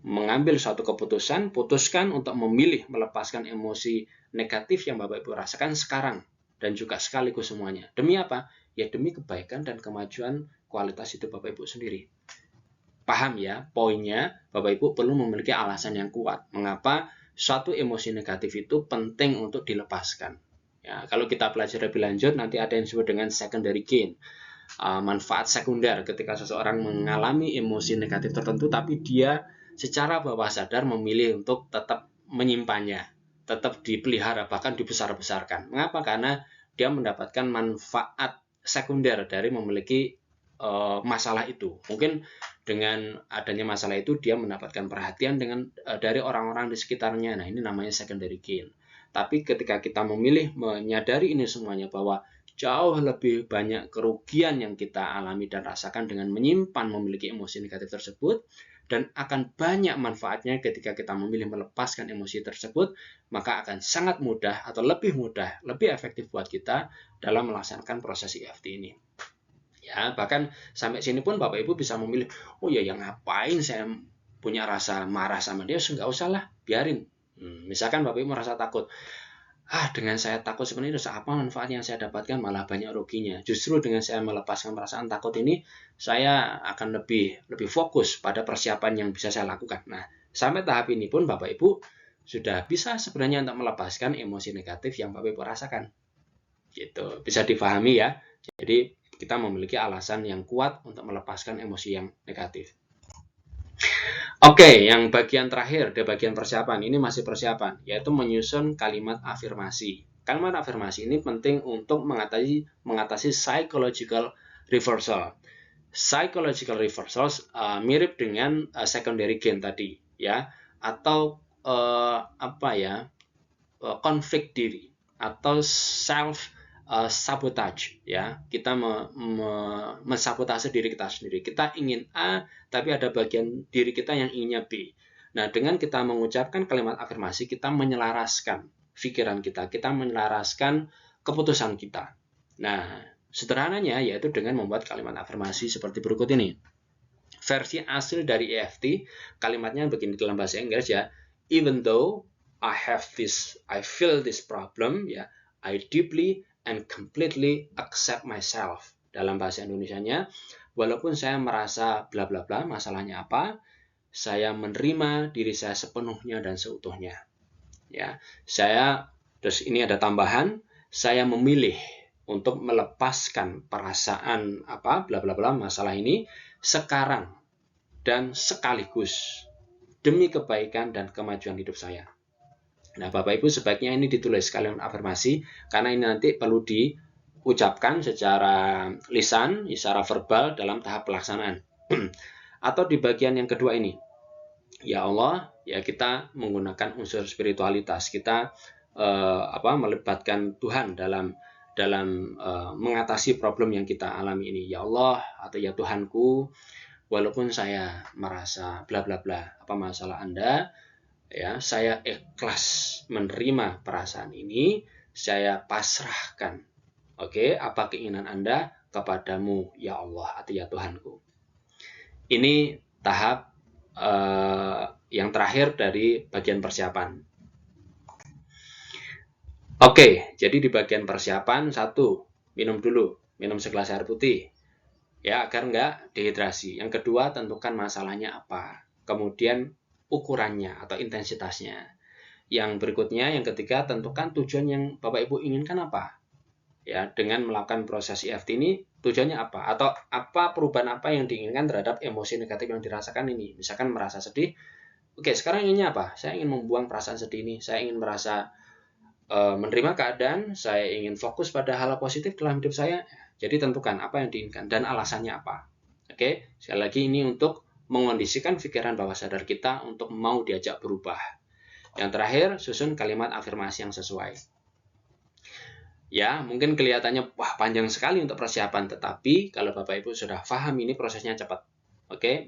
mengambil suatu keputusan, putuskan untuk memilih melepaskan emosi negatif yang Bapak Ibu rasakan sekarang, dan juga sekaligus semuanya. Demi apa? Ya demi kebaikan dan kemajuan kualitas hidup Bapak Ibu sendiri. Paham ya poinnya? Bapak Ibu perlu memiliki alasan yang kuat mengapa suatu emosi negatif itu penting untuk dilepaskan. Ya, kalau kita pelajari lebih lanjut nanti ada yang disebut dengan secondary gain, manfaat sekunder ketika seseorang mengalami emosi negatif tertentu tapi dia secara bawah sadar memilih untuk tetap menyimpannya, tetap dipelihara, bahkan dibesar-besarkan. Mengapa? Karena dia mendapatkan manfaat sekunder dari memiliki masalah itu. Mungkin dengan adanya masalah itu dia mendapatkan perhatian dari orang-orang di sekitarnya. Nah, ini namanya secondary gain. Tapi ketika kita memilih menyadari ini semuanya bahwa jauh lebih banyak kerugian yang kita alami dan rasakan dengan menyimpan memiliki emosi negatif tersebut, dan akan banyak manfaatnya ketika kita memilih melepaskan emosi tersebut, maka akan sangat mudah atau lebih mudah, lebih efektif buat kita dalam melaksanakan proses EFT ini. Ya, bahkan sampai sini pun Bapak Ibu bisa memilih, oh ya yang ngapain saya punya rasa marah sama dia, nggak usah lah, biarin. Misalkan Bapak Ibu merasa takut, dengan saya takut seperti itu, apa manfaat yang saya dapatkan? Malah banyak ruginya. Justru dengan saya melepaskan perasaan takut ini, saya akan lebih fokus pada persiapan yang bisa saya lakukan. Nah, sampai tahap ini pun Bapak Ibu sudah bisa sebenarnya untuk melepaskan emosi negatif yang Bapak Ibu rasakan. Gitu, bisa dipahami ya. Jadi kita memiliki alasan yang kuat untuk melepaskan emosi yang negatif. Oke, yang bagian terakhir, di bagian persiapan, ini masih persiapan, yaitu menyusun kalimat afirmasi. Kalimat afirmasi ini penting untuk mengatasi psychological reversal. Psychological reversals mirip dengan secondary gain tadi, ya, atau konflik diri atau self sabotage, ya, kita mensabotase diri kita sendiri. Kita ingin A, tapi ada bagian diri kita yang inginnya B. Nah, dengan kita mengucapkan kalimat afirmasi, kita menyelaraskan pikiran kita menyelaraskan keputusan kita. Nah, sederhananya yaitu dengan membuat kalimat afirmasi seperti berikut ini. Versi asli dari EFT, kalimatnya begini dalam bahasa Inggris ya. Even though I feel this problem, ya, I deeply and completely accept myself. Dalam bahasa Indonesianya, walaupun saya merasa bla bla bla, masalahnya apa, saya menerima diri saya sepenuhnya dan seutuhnya. Ya, terus ini ada tambahan, saya memilih untuk melepaskan perasaan bla bla bla masalah ini sekarang dan sekaligus. demi kebaikan dan kemajuan hidup saya. Nah, Bapak Ibu sebaiknya ini ditulis kalimat afirmasi, karena ini nanti perlu diucapkan secara lisan, secara verbal dalam tahap pelaksanaan. Atau di bagian yang kedua ini, ya Allah, ya kita menggunakan unsur spiritualitas, kita melibatkan Tuhan dalam mengatasi problem yang kita alami ini. Ya Allah atau ya Tuhanku, walaupun saya merasa bla bla bla, apa masalah Anda, ya saya ikhlas menerima perasaan ini, saya pasrahkan, apa keinginan Anda kepadamu ya Allah atau ya Tuhanku. Ini tahap yang terakhir dari bagian persiapan. Jadi di bagian persiapan, 1, minum dulu, minum segelas air putih, ya agar nggak dehidrasi. Yang kedua, tentukan masalahnya apa, kemudian ukurannya atau intensitasnya. Yang berikutnya, yang ketiga, tentukan tujuan yang Bapak Ibu inginkan apa. Ya, dengan melakukan proses EFT ini tujuannya apa, atau apa perubahan apa yang diinginkan terhadap emosi negatif yang dirasakan ini. Misalkan merasa sedih, sekarang inginnya apa? Saya ingin membuang perasaan sedih ini, saya ingin merasa menerima keadaan, saya ingin fokus pada hal positif dalam hidup saya. Jadi tentukan apa yang diinginkan dan alasannya apa. Sekali lagi ini untuk mengondisikan pikiran bawah sadar kita untuk mau diajak berubah. Yang terakhir, susun kalimat afirmasi yang sesuai. Ya, mungkin kelihatannya panjang sekali untuk persiapan, tetapi kalau Bapak Ibu sudah paham ini prosesnya cepat.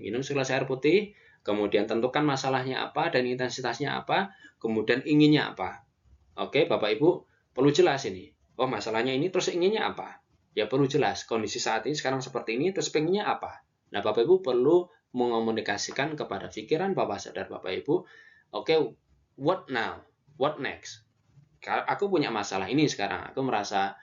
Minum segelas air putih, kemudian tentukan masalahnya apa dan intensitasnya apa, kemudian inginnya apa. Bapak Ibu perlu jelas ini. Masalahnya ini, terus inginnya apa? Ya perlu jelas, kondisi saat ini sekarang seperti ini, terus pengennya apa? Nah, Bapak Ibu perlu mengomunikasikan kepada pikiran bawah sadar Bapak Ibu, what now? What next? Aku punya masalah ini sekarang, aku merasa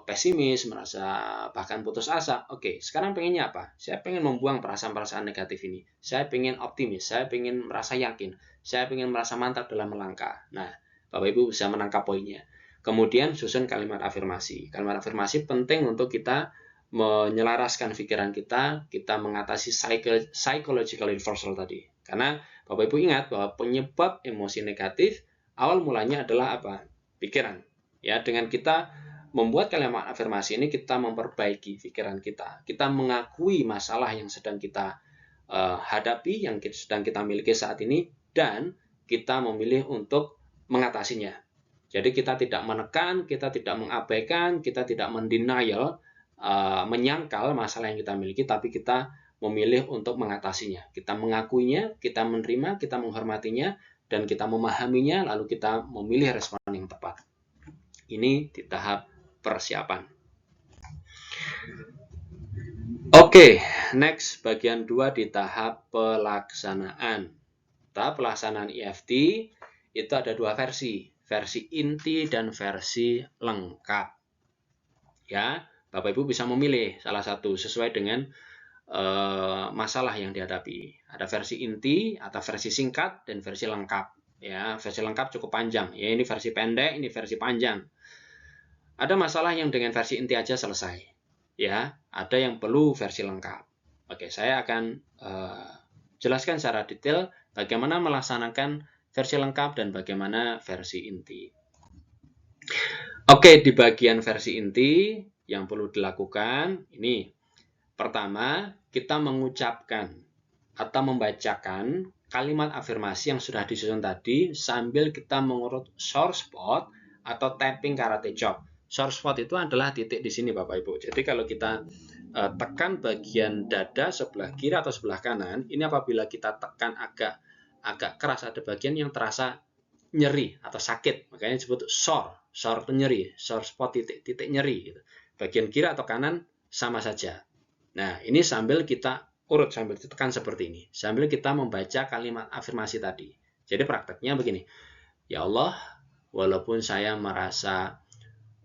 pesimis, merasa bahkan putus asa. Sekarang pengennya apa? Saya pengen membuang perasaan-perasaan negatif ini. Saya pengen optimis, saya pengen merasa yakin, saya pengen merasa mantap dalam melangkah. Nah, Bapak Ibu bisa menangkap poinnya. Kemudian susun kalimat afirmasi. Kalimat afirmasi penting untuk kita menyelaraskan pikiran kita mengatasi psychological reversal tadi. Karena Bapak Ibu ingat bahwa penyebab emosi negatif awal mulanya adalah apa? Pikiran. Ya, dengan kita membuat kalimat afirmasi ini, kita memperbaiki pikiran kita. Kita mengakui masalah yang sedang kita hadapi, yang sedang kita miliki saat ini, dan kita memilih untuk mengatasinya. Jadi kita tidak menekan, kita tidak mengabaikan, kita tidak mendenial, menyangkal masalah yang kita miliki, tapi kita memilih untuk mengatasinya. Kita mengakuinya, kita menerima, kita menghormatinya, dan kita memahaminya, lalu kita memilih respon yang tepat. Ini di tahap persiapan. Next, bagian 2 di tahap pelaksanaan. Tahap pelaksanaan EFT itu ada 2 versi inti dan versi lengkap. Ya, Bapak Ibu bisa memilih salah satu sesuai dengan masalah yang dihadapi. Ada versi inti atau versi singkat dan versi lengkap. Ya, versi lengkap cukup panjang. Ya, ini versi pendek, ini versi panjang. Ada masalah yang dengan versi inti aja selesai. Ya, ada yang perlu versi lengkap. Saya akan jelaskan secara detail bagaimana melaksanakan versi lengkap dan bagaimana versi inti. Di bagian versi inti yang perlu dilakukan ini. Pertama, kita mengucapkan atau membacakan kalimat afirmasi yang sudah disusun tadi sambil kita mengurut source spot atau tapping karate chop. Source spot itu adalah titik di sini Bapak Ibu. Jadi kalau kita tekan bagian dada sebelah kiri atau sebelah kanan, ini apabila kita tekan agak keras, ada bagian yang terasa nyeri atau sakit, makanya disebut sore itu nyeri, sore spot titik nyeri gitu. Bagian kiri atau kanan sama saja. Nah, ini sambil kita urut, sambil ditekan seperti ini, sambil kita membaca kalimat afirmasi tadi. Jadi prakteknya begini, ya Allah, walaupun saya merasa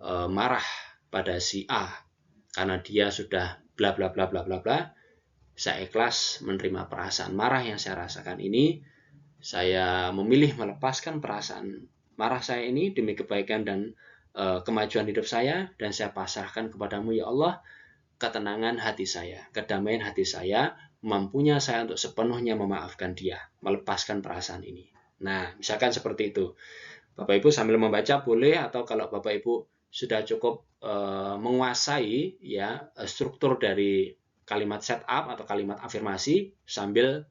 marah pada si A karena dia sudah bla bla bla bla bla bla, saya ikhlas menerima perasaan marah yang saya rasakan ini. Saya memilih melepaskan perasaan marah saya ini demi kebaikan dan kemajuan hidup saya, dan saya pasrahkan kepadamu ya Allah ketenangan hati saya, kedamaian hati saya, mampunya saya untuk sepenuhnya memaafkan dia, melepaskan perasaan ini. Nah, misalkan seperti itu. Bapak Ibu sambil membaca boleh, atau kalau Bapak Ibu sudah cukup menguasai ya struktur dari kalimat setup atau kalimat afirmasi sambil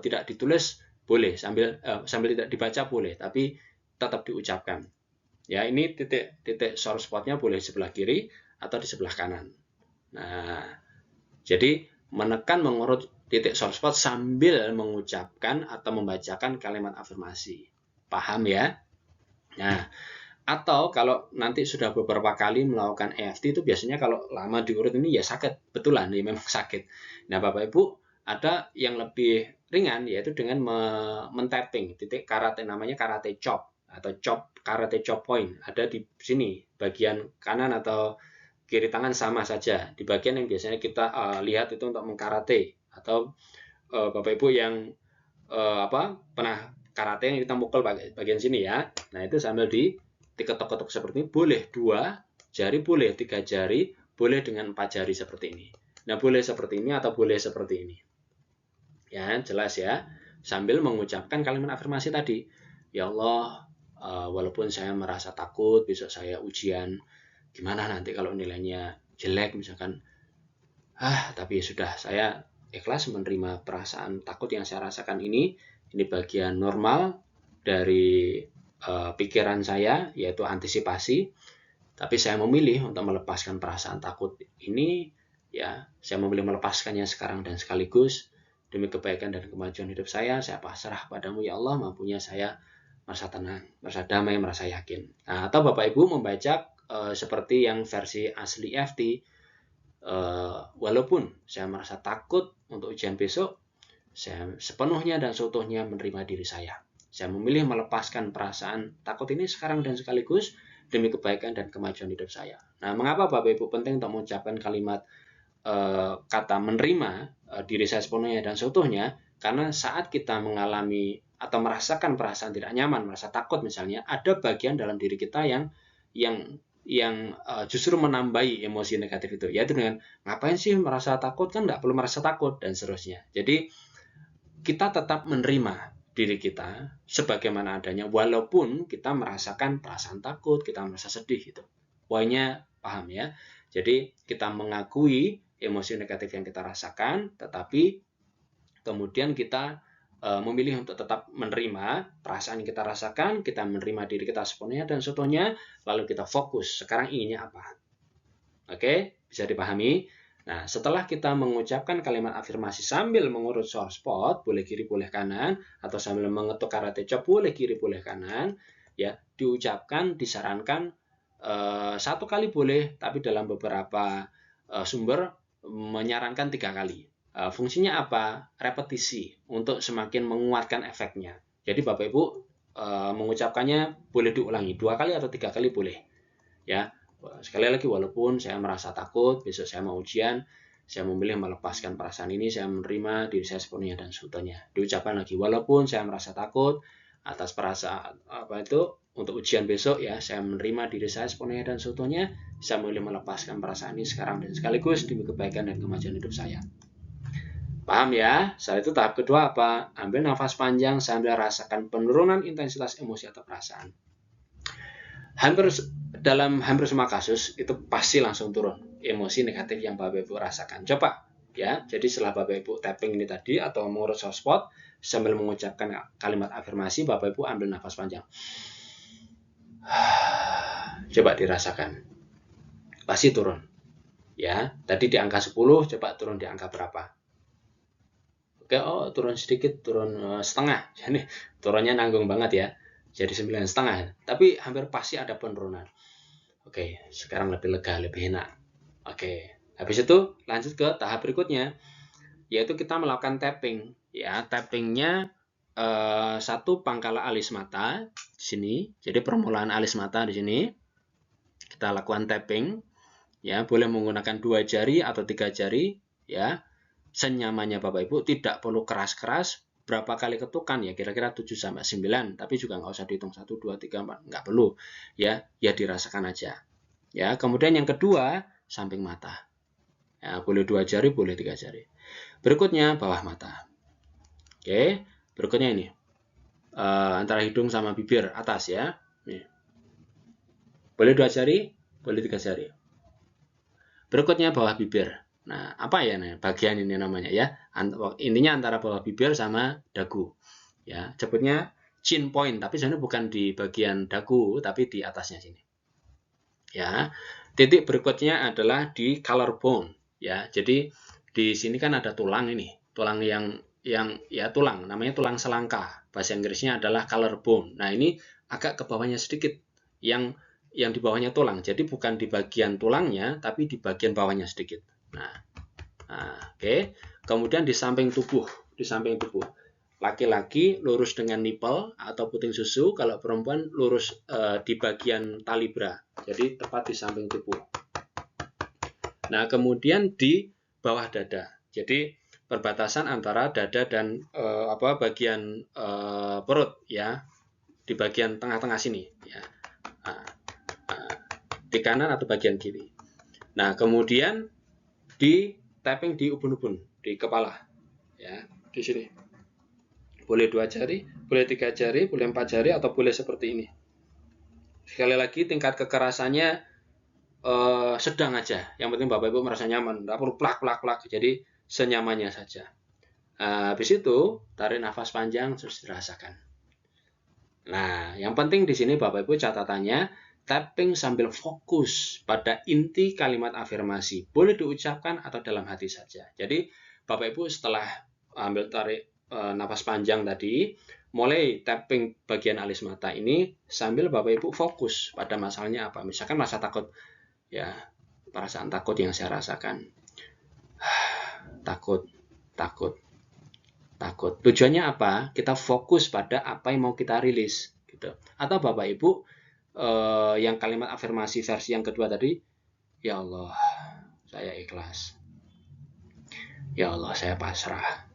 tidak ditulis boleh, sambil tidak dibaca boleh, tapi tetap diucapkan. Ya, ini titik source spot-nya boleh di sebelah kiri atau di sebelah kanan. Nah, jadi menekan mengurut titik source spot sambil mengucapkan atau membacakan kalimat afirmasi. Paham ya? Nah, atau kalau nanti sudah beberapa kali melakukan EFT itu biasanya kalau lama diurut ini ya sakit, betulan ya memang sakit. Nah, Bapak Ibu ada yang lebih ringan yaitu dengan men-tapping titik karate, namanya karate chop atau karate chop point. Ada di sini bagian kanan atau kiri tangan sama saja. Di bagian yang biasanya kita lihat itu untuk mengkarate, atau Bapak Ibu yang pernah karate yang kita mukul bagian sini ya. Nah, itu sambil diketok-ketok seperti ini, boleh 2 jari, boleh 3 jari, boleh dengan 4 jari seperti ini. Nah, boleh seperti ini atau boleh seperti ini. Ya, jelas ya. Sambil mengucapkan kalimat afirmasi tadi. Ya Allah, walaupun saya merasa takut besok saya ujian, gimana nanti kalau nilainya jelek misalkan. Tapi sudah, saya ikhlas menerima perasaan takut yang saya rasakan ini. Ini bagian normal dari pikiran saya, yaitu antisipasi. Tapi saya memilih untuk melepaskan perasaan takut ini, ya, saya memilih melepaskannya sekarang dan sekaligus demi kebaikan dan kemajuan hidup saya pasrah padamu ya Allah, mampunya saya merasa tenang, merasa damai, merasa yakin. Nah, atau Bapak Ibu membaca seperti yang versi asli EFT, walaupun saya merasa takut untuk ujian besok, saya sepenuhnya dan seutuhnya menerima diri saya. Saya memilih melepaskan perasaan takut ini sekarang dan sekaligus demi kebaikan dan kemajuan hidup saya. Nah, mengapa Bapak Ibu penting untuk mengucapkan kalimat kata menerima diri saya sepenuhnya dan seutuhnya? Karena saat kita mengalami atau merasakan perasaan tidak nyaman, merasa takut misalnya, ada bagian dalam diri kita yang justru menambahi emosi negatif itu, yaitu dengan ngapain sih merasa takut, kan nggak perlu merasa takut, dan seterusnya. Jadi kita tetap menerima diri kita sebagaimana adanya, walaupun kita merasakan perasaan takut, kita merasa sedih gitu. Poinnya paham ya? Jadi kita mengakui emosi negatif yang kita rasakan, tetapi kemudian kita memilih untuk tetap menerima perasaan yang kita rasakan, kita menerima diri kita sepenuhnya dan seutuhnya, lalu kita fokus sekarang inginnya apa. Oke, bisa dipahami? Nah, setelah kita mengucapkan kalimat afirmasi sambil mengurut source spot, boleh kiri boleh kanan, atau sambil mengetuk karate chop, boleh kiri boleh kanan, ya, diucapkan, disarankan 1 kali boleh, tapi dalam beberapa sumber menyarankan 3 kali. Fungsinya apa? Repetisi untuk semakin menguatkan efeknya. Jadi Bapak Ibu mengucapkannya boleh diulangi 2 kali atau 3 kali boleh. Ya, sekali lagi, walaupun saya merasa takut besok saya mau ujian, saya memilih melepaskan perasaan ini, saya menerima diri saya sepenuhnya dan seutuhnya. Diucapkan lagi, walaupun saya merasa takut atas perasaan untuk ujian besok, ya, saya menerima diri saya sepenuhnya dan seutuhnya, saya memilih melepaskan perasaan ini sekarang dan sekaligus demi kebaikan dan kemajuan hidup saya. Paham ya? Setelah itu tahap kedua apa? Ambil nafas panjang sambil rasakan penurunan intensitas emosi atau perasaan. Dalam hampir semua kasus itu pasti langsung turun emosi negatif yang Bapak Ibu rasakan. Coba ya. Jadi setelah Bapak Ibu tapping ini tadi atau mengurut soft spot sambil mengucapkan kalimat afirmasi, Bapak Ibu ambil nafas panjang. Coba dirasakan. Pasti turun. Ya, tadi di angka 10, coba turun di angka berapa? Oke, turun sedikit, turun setengah. Jadi turunnya nanggung banget ya. Jadi 9,5. Tapi hampir pasti ada penurunan. Oke, sekarang lebih lega, lebih enak. Oke, habis itu lanjut ke tahap berikutnya, yaitu kita melakukan tapping. Ya, tappingnya 1 pangkal alis mata di sini. Jadi permulaan alis mata di sini. Kita lakukan tapping. Ya, boleh menggunakan 2 jari atau 3 jari. Ya, senyamannya Bapak Ibu, tidak perlu keras-keras. Berapa kali ketukan ya, kira-kira 7-9, tapi juga nggak usah dihitung 1, 2, 3, 4, nggak perlu ya, dirasakan aja ya. Kemudian yang kedua, samping mata ya, boleh 2 jari, boleh 3 jari. Berikutnya bawah mata. Oke, berikutnya ini antara hidung sama bibir atas ya. Nih. Boleh 2 jari, boleh 3 jari. Berikutnya bawah bibir. Nah, apa ya nih bagian ini namanya ya? Intinya antara bawah bibir sama dagu. Ya, sebutnya chin point, tapi sebenarnya bukan di bagian dagu, tapi di atasnya sini. Ya, titik berikutnya adalah di collarbone. Ya, jadi di sini kan ada tulang ini, tulang yang ya tulang, namanya tulang selangka. Bahasa Inggrisnya adalah collarbone. Nah, ini agak ke bawahnya sedikit, yang di bawahnya tulang. Jadi bukan di bagian tulangnya, tapi di bagian bawahnya sedikit. Nah, oke. Kemudian di samping tubuh, laki-laki lurus dengan nipple atau puting susu, kalau perempuan lurus di bagian tali bra, jadi tepat di samping tubuh. Nah, kemudian di bawah dada, jadi perbatasan antara dada dan bagian perut ya, di bagian tengah-tengah sini ya, di kanan atau bagian kiri. Nah, kemudian di tapping di ubun-ubun, di kepala ya, di sini. Boleh 2 jari, boleh 3 jari, boleh 4 jari, atau boleh seperti ini. Sekali lagi, tingkat kekerasannya sedang aja. Yang penting Bapak Ibu merasa nyaman. Nggak perlu plak-plak-plak. Jadi senyamannya saja. Habis itu, tarik nafas panjang, terus dirasakan. Nah, yang penting di sini Bapak Ibu catatannya, tapping sambil fokus pada inti kalimat afirmasi. Boleh diucapkan atau dalam hati saja. Jadi, Bapak Ibu setelah ambil tarik nafas panjang tadi, mulai tapping bagian alis mata ini sambil Bapak Ibu fokus pada masalahnya apa. Misalkan rasa takut, ya perasaan takut yang saya rasakan. Takut. Tujuannya apa? Kita fokus pada apa yang mau kita rilis, gitu. Atau Bapak Ibu yang kalimat afirmasi versi yang kedua tadi, ya Allah, saya ikhlas. Ya Allah, saya pasrah.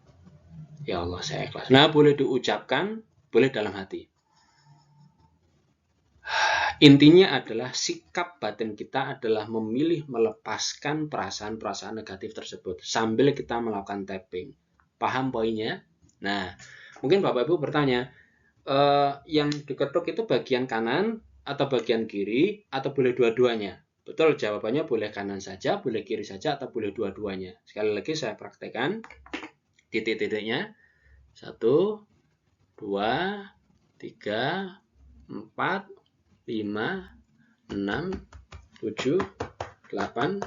Ya Allah, saya ikhlas. Nah, boleh diucapkan, boleh dalam hati. Intinya adalah sikap batin kita adalah memilih melepaskan perasaan-perasaan negatif tersebut sambil kita melakukan tapping. Paham poinnya? Nah, mungkin Bapak Ibu bertanya, yang diketuk itu bagian kanan atau bagian kiri atau boleh dua-duanya? Betul, jawabannya boleh kanan saja, boleh kiri saja, atau boleh dua-duanya. Sekali lagi saya praktekkan. Titik-titiknya 1, 2, 3, 4, 5, 6, 7, 8,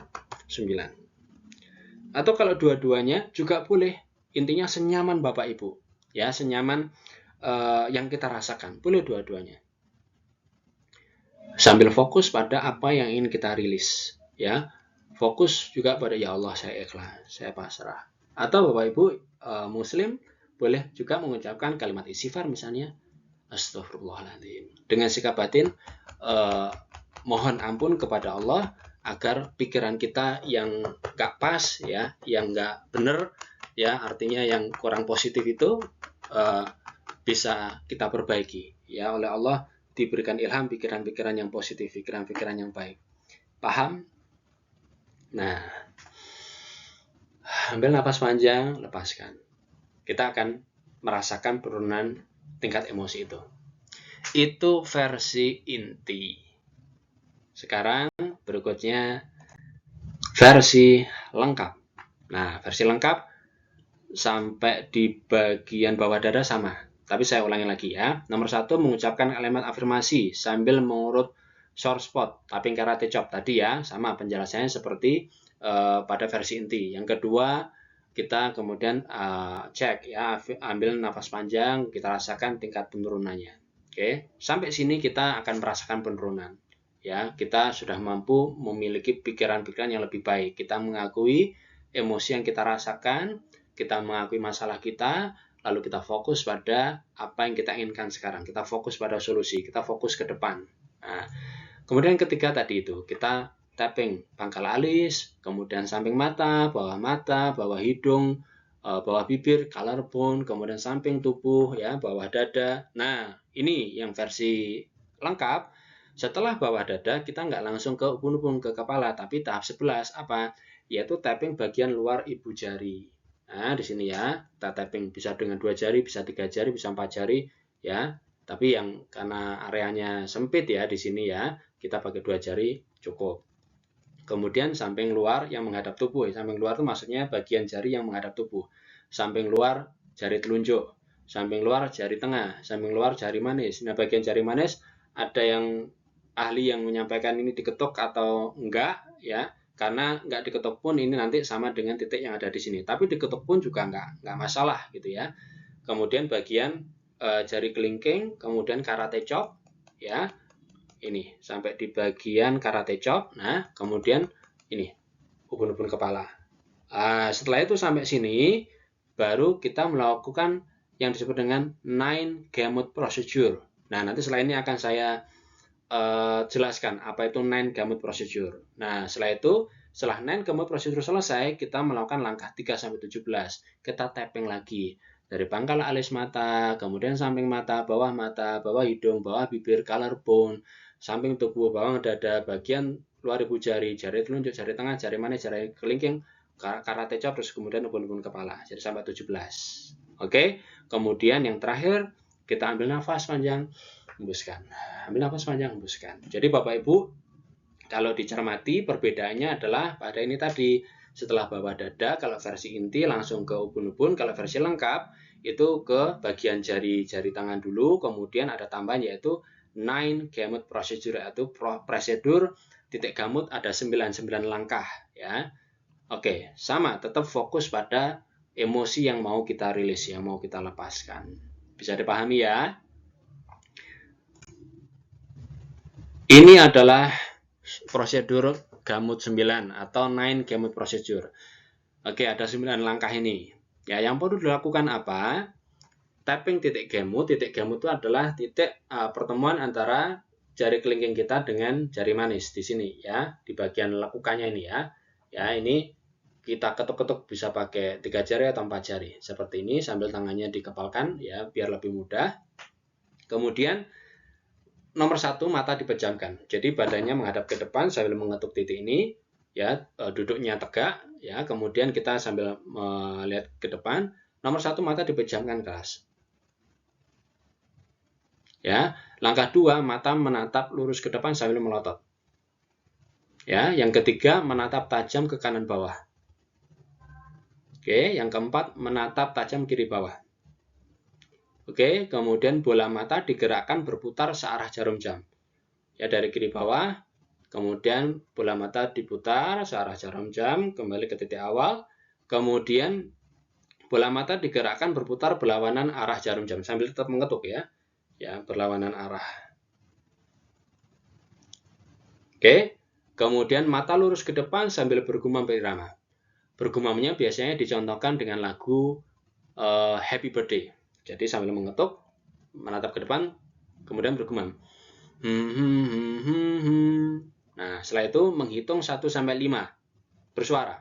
9. Atau kalau dua-duanya juga boleh. Intinya senyaman Bapak Ibu, ya, senyaman yang kita rasakan. Boleh dua-duanya. Sambil fokus pada apa yang ingin kita rilis, ya. Fokus juga pada ya Allah, saya ikhlas, saya pasrah. Atau Bapak Ibu Muslim boleh juga mengucapkan kalimat istighfar, misalnya Astagfirullahaladzim, dengan sikap batin mohon ampun kepada Allah agar pikiran kita yang gak pas, ya, yang gak benar, ya, artinya yang kurang positif itu bisa kita perbaiki, ya, oleh Allah diberikan ilham pikiran-pikiran yang positif, pikiran-pikiran yang baik. Paham? Nah, ambil napas panjang, lepaskan. Kita akan merasakan penurunan tingkat emosi itu. Itu versi inti. Sekarang berikutnya versi lengkap. Nah, versi lengkap sampai di bagian bawah dada sama. Tapi saya ulangi lagi ya. Nomor 1, mengucapkan kalimat afirmasi sambil mengurut short spot, tapping karate chop tadi ya. Sama penjelasannya seperti pada versi inti. Yang kedua, kita kemudian cek ya, ambil nafas panjang, kita rasakan tingkat penurunannya. Oke, sampai sini kita akan merasakan penurunan. Ya, kita sudah mampu memiliki pikiran-pikiran yang lebih baik. Kita mengakui emosi yang kita rasakan, kita mengakui masalah kita, lalu kita fokus pada apa yang kita inginkan sekarang. Kita fokus pada solusi, kita fokus ke depan. Nah, kemudian ketiga tadi itu, kita tapping pangkal alis, kemudian samping mata, bawah hidung, bawah bibir, collarbone, kemudian samping tubuh, ya, bawah dada. Nah, ini yang versi lengkap. Setelah bawah dada, kita nggak langsung ke ubun-ubun, ke kepala, tapi tahap 11 apa? Yaitu tapping bagian luar ibu jari. Nah, di sini ya, kita tapping bisa dengan 2 jari, bisa 3 jari, bisa 4 jari ya. Tapi yang karena areanya sempit ya di sini ya, kita pakai 2 jari cukup. Kemudian samping luar yang menghadap tubuh. Samping luar itu maksudnya bagian jari yang menghadap tubuh. Samping luar jari telunjuk, samping luar jari tengah, samping luar jari manis. Nah, bagian jari manis ada yang ahli yang menyampaikan ini diketuk atau enggak ya. Karena nggak diketuk pun ini nanti sama dengan titik yang ada di sini. Tapi diketuk pun juga nggak masalah gitu ya. Kemudian bagian jari kelingking, kemudian karate chop ya. Ini sampai di bagian karate chop. Nah, kemudian ini ubun-ubun kepala. Setelah itu sampai sini baru kita melakukan yang disebut dengan 9 gamut procedure. Nah, nanti setelah ini akan saya jelaskan apa itu 9 gamut procedure. Nah, setelah 9 gamut procedure selesai, kita melakukan langkah 3-17. Kita tapping lagi dari pangkal alis mata, kemudian samping mata, bawah hidung, bawah bibir, collarbone, samping tubuh, bawah dada, bagian luar ibu jari, jari telunjuk, jari tengah, jari manis, jari kelingking, karate chop, terus kemudian ubun-ubun kepala. Jadi sampai 17. Oke, kemudian yang terakhir kita ambil nafas panjang, hembuskan. Ambil nafas panjang, hembuskan. Jadi Bapak Ibu, kalau dicermati perbedaannya adalah pada ini tadi, setelah bawah dada, kalau versi inti langsung ke ubun-ubun, kalau versi lengkap itu ke bagian jari-jari tangan dulu, kemudian ada tambahan yaitu 9 gamut procedure, yaitu prosedur titik gamut ada 99 langkah ya. Oke, sama, tetap fokus pada emosi yang mau kita rilis, yang mau kita lepaskan. Bisa dipahami ya? Ini adalah prosedur gamut 9 atau 9 gamut procedure. Oke, ada 9 langkah ini. Ya, yang perlu dilakukan apa? Tapping titik gamut. Titik gamut itu adalah titik pertemuan antara jari kelingking kita dengan jari manis di sini ya, di bagian lekukannya ini ya. Ya, ini kita ketuk-ketuk bisa pakai 3 jari atau 4 jari. Seperti ini sambil tangannya dikepalkan ya, biar lebih mudah. Kemudian nomor 1, mata dipejamkan. Jadi badannya menghadap ke depan sambil mengetuk titik ini ya, duduknya tegak ya. Kemudian kita sambil melihat ke depan. Nomor 1, mata dipejamkan keras. Ya, langkah 2, mata menatap lurus ke depan sambil melotot. Ya, yang ketiga menatap tajam ke kanan bawah. Oke, yang keempat menatap tajam kiri bawah. Oke, kemudian bola mata digerakkan berputar searah jarum jam. Ya, dari kiri bawah, kemudian bola mata diputar searah jarum jam kembali ke titik awal. Kemudian bola mata digerakkan berputar berlawanan arah jarum jam sambil tetap mengetuk ya. Ya, berlawanan arah. Oke, kemudian mata lurus ke depan sambil bergumam berirama. Bergumamnya biasanya dicontohkan dengan lagu Happy Birthday. Jadi sambil mengetuk, menatap ke depan, kemudian bergumam. Nah, setelah itu menghitung 1 sampai 5. Bersuara.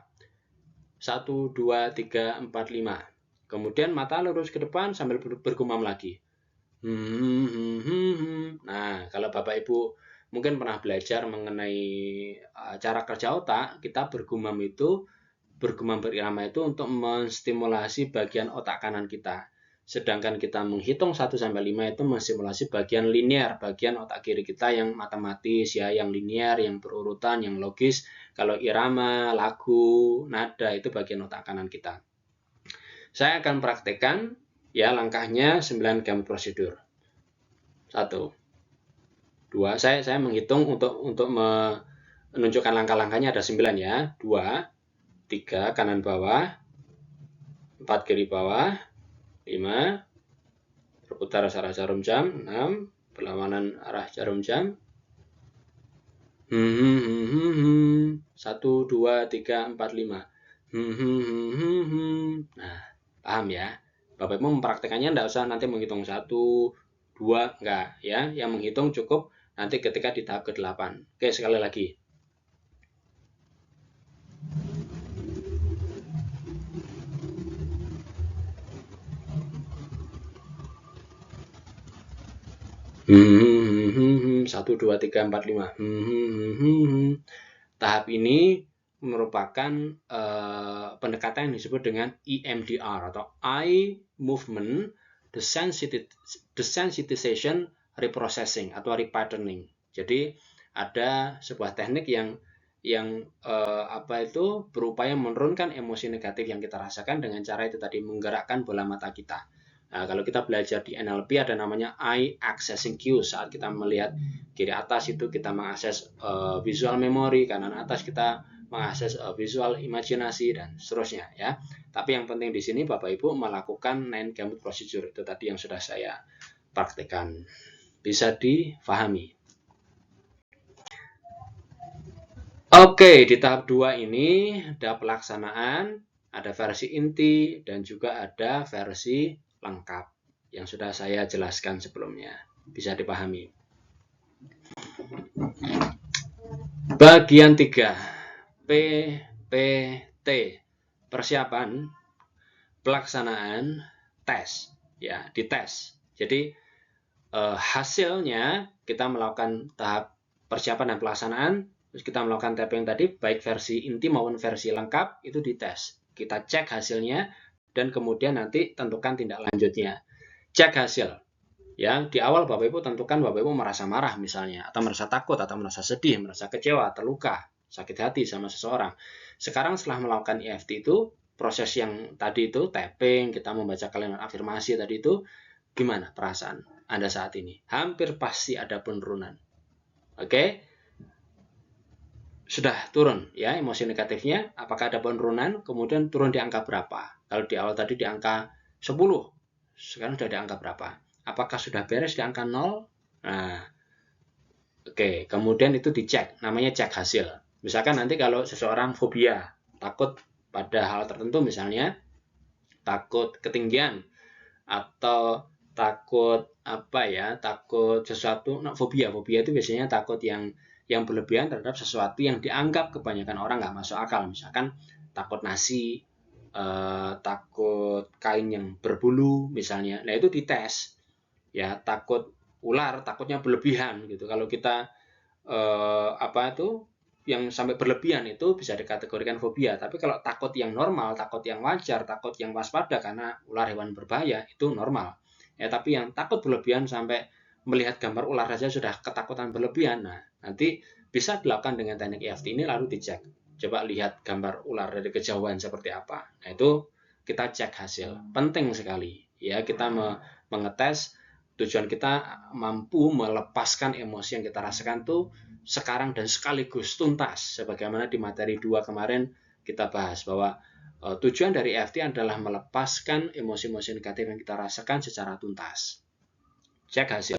1, 2, 3, 4, 5. Kemudian mata lurus ke depan sambil bergumam lagi. Nah, kalau Bapak Ibu mungkin pernah belajar mengenai cara kerja otak, kita bergumam berirama itu untuk menstimulasi bagian otak kanan kita. Sedangkan kita menghitung 1 sampai 5 itu menstimulasi bagian linear, bagian otak kiri kita yang matematis ya, yang linear, yang berurutan, yang logis. Kalau irama, lagu, nada itu bagian otak kanan kita. Saya akan praktekkan ya langkahnya 9 gamut prosedur. 1, 2, saya menghitung untuk menunjukkan langkah-langkahnya ada 9 ya. 2, 3 kanan bawah, 4 kiri bawah, 5 berputar searah jarum jam, 6 berlawanan arah jarum jam. 1, 2, 3, 4, 5. Nah, paham ya? Bapak Ibu mempraktekannya tidak usah nanti menghitung 1, 2, enggak ya. Yang menghitung cukup nanti ketika di tahap ke-8. Oke, sekali lagi. Satu, 2, 3, 4, 5. Tahap ini merupakan pendekatan yang disebut dengan EMDR atau Eye Movement Desensitization Reprocessing atau repatterning. Jadi ada sebuah teknik yang berupaya menurunkan emosi negatif yang kita rasakan dengan cara itu tadi, menggerakkan bola mata kita. Nah, kalau kita belajar di NLP ada namanya eye accessing cues. Saat kita melihat kiri atas itu kita mengakses visual memory, kanan atas kita mengakses visual imajinasi dan seterusnya ya. Tapi yang penting di sini Bapak Ibu melakukan 9 gamut procedure itu tadi yang sudah saya praktekkan. Bisa difahami. Oke, di tahap 2 ini ada pelaksanaan, ada versi inti dan juga ada versi lengkap yang sudah saya jelaskan sebelumnya. Bisa dipahami. Bagian 3, PPT, persiapan, pelaksanaan, tes, ya, dites. Jadi hasilnya kita melakukan tahap persiapan dan pelaksanaan, terus kita melakukan tapping tadi, baik versi inti maupun versi lengkap itu dites. Kita cek hasilnya dan kemudian nanti tentukan tindak lanjutnya. Cek hasil. Ya, di awal Bapak Ibu tentukan Bapak Ibu merasa marah misalnya, atau merasa takut, atau merasa sedih, merasa kecewa, terluka, sakit hati sama seseorang. Sekarang setelah melakukan EFT itu, proses yang tadi itu, tapping, kita membaca kalimat afirmasi tadi itu, gimana perasaan Anda saat ini? Hampir pasti ada penurunan. Oke? Sudah turun ya emosi negatifnya, apakah ada penurunan, kemudian turun di angka berapa? Kalau di awal tadi di angka 10, sekarang sudah di angka berapa? Apakah sudah beres di angka 0? Nah, oke, kemudian itu dicek, namanya cek hasil. Misalkan nanti kalau seseorang fobia, takut pada hal tertentu misalnya, takut ketinggian, atau takut takut sesuatu, fobia itu biasanya takut yang berlebihan terhadap sesuatu yang dianggap kebanyakan orang nggak masuk akal. Misalkan takut nasi, takut kain yang berbulu misalnya. Nah itu dites ya, takut ular, takutnya berlebihan gitu. Kalau kita yang sampai berlebihan itu bisa dikategorikan fobia. Tapi kalau takut yang normal, takut yang wajar, takut yang waspada karena ular hewan berbahaya itu normal. Ya, tapi yang takut berlebihan sampai melihat gambar ular saja sudah ketakutan berlebihan. Nah, nanti bisa dilakukan dengan teknik EFT ini lalu dicek. Coba lihat gambar ular dari kejauhan seperti apa. Nah, itu kita cek hasil. Penting sekali ya, kita mengetes. Tujuan kita mampu melepaskan emosi yang kita rasakan tuh sekarang dan sekaligus tuntas. Sebagaimana di materi 2 kemarin kita bahas bahwa tujuan dari EFT adalah melepaskan emosi-emosi negatif yang kita rasakan secara tuntas. Cek hasil.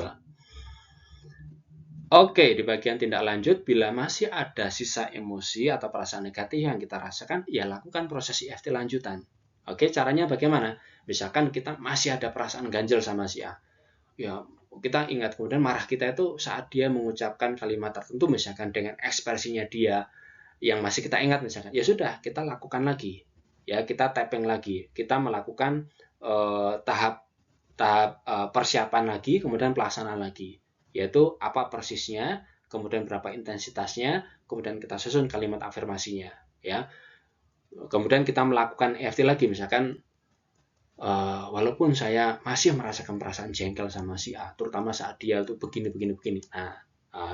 Oke, di bagian tindak lanjut, bila masih ada sisa emosi atau perasaan negatif yang kita rasakan, ya lakukan proses EFT lanjutan. Oke, caranya bagaimana? Misalkan kita masih ada perasaan ganjel sama si A. Ya, kita ingat kemudian marah kita itu saat dia mengucapkan kalimat tertentu, misalkan dengan ekspresinya dia yang masih kita ingat misalkan. Ya sudah, kita lakukan lagi. Ya, kita tapping lagi. Kita melakukan tahap persiapan lagi, kemudian pelaksanaan lagi. Yaitu apa persisnya, kemudian berapa intensitasnya, kemudian kita susun kalimat afirmasinya. Ya. Kemudian kita melakukan EFT lagi, misalkan walaupun saya masih merasakan perasaan jengkel sama si A, terutama saat dia itu begini. Nah,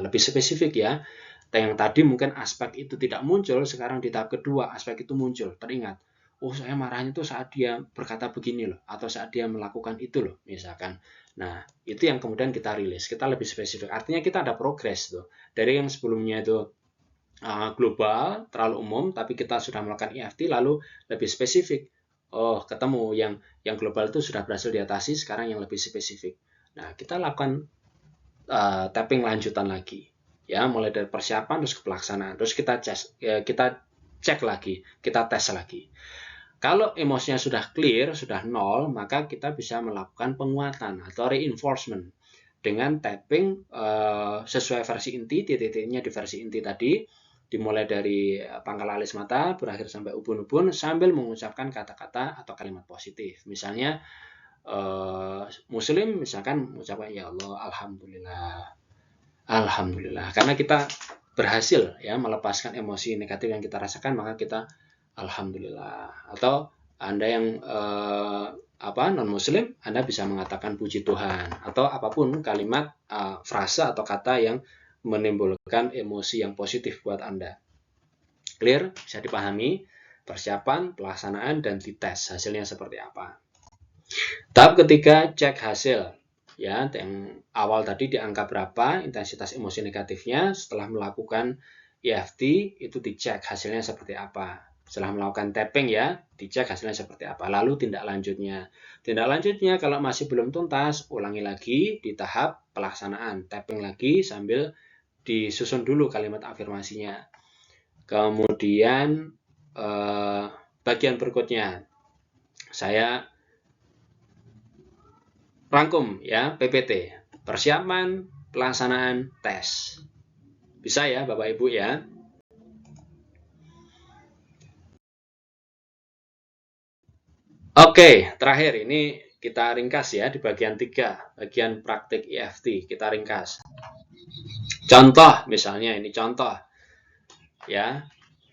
lebih spesifik ya. Yang tadi mungkin aspek itu tidak muncul, sekarang di tahap kedua aspek itu muncul, teringat. Oh, saya marahnya itu saat dia berkata begini loh, atau saat dia melakukan itu loh, misalkan. Nah, itu yang kemudian kita rilis, kita lebih spesifik. Artinya kita ada progres tuh. Dari yang sebelumnya itu global, terlalu umum, tapi kita sudah melakukan EFT, lalu lebih spesifik. Oh, ketemu yang global itu sudah berhasil diatasi, sekarang yang lebih spesifik. Nah, kita lakukan tapping lanjutan lagi. Ya, mulai dari persiapan terus ke pelaksanaan. Terus kita cek lagi, kita tes lagi. Kalau emosinya sudah clear, sudah 0, maka kita bisa melakukan penguatan atau reinforcement dengan tapping sesuai versi inti, titik-titiknya di versi inti tadi, dimulai dari pangkal alis mata, berakhir sampai ubun-ubun, sambil mengucapkan kata-kata atau kalimat positif. Misalnya, Muslim misalkan mengucapkan, ya Allah, Alhamdulillah. Alhamdulillah. Karena kita berhasil ya melepaskan emosi negatif yang kita rasakan, maka kita alhamdulillah. Atau Anda yang non muslim, Anda bisa mengatakan puji Tuhan atau apapun kalimat, frasa atau kata yang menimbulkan emosi yang positif buat Anda. Clear? Bisa dipahami? Persiapan, pelaksanaan, dan dites hasilnya seperti apa. Tahap ketiga, cek hasil. Ya, yang awal tadi di angka berapa intensitas emosi negatifnya, setelah melakukan EFT itu dicek hasilnya seperti apa. Setelah melakukan tapping ya, dicek hasilnya seperti apa. Lalu tindak lanjutnya. Tindak lanjutnya kalau masih belum tuntas, ulangi lagi di tahap pelaksanaan. Tapping lagi sambil disusun dulu kalimat afirmasinya. Kemudian bagian berikutnya saya rangkum ya, PPT, persiapan, pelaksanaan, tes. Bisa ya Bapak Ibu ya. Oke, terakhir ini kita ringkas ya di bagian 3, bagian praktik EFT, kita ringkas. Contoh misalnya, ini contoh ya,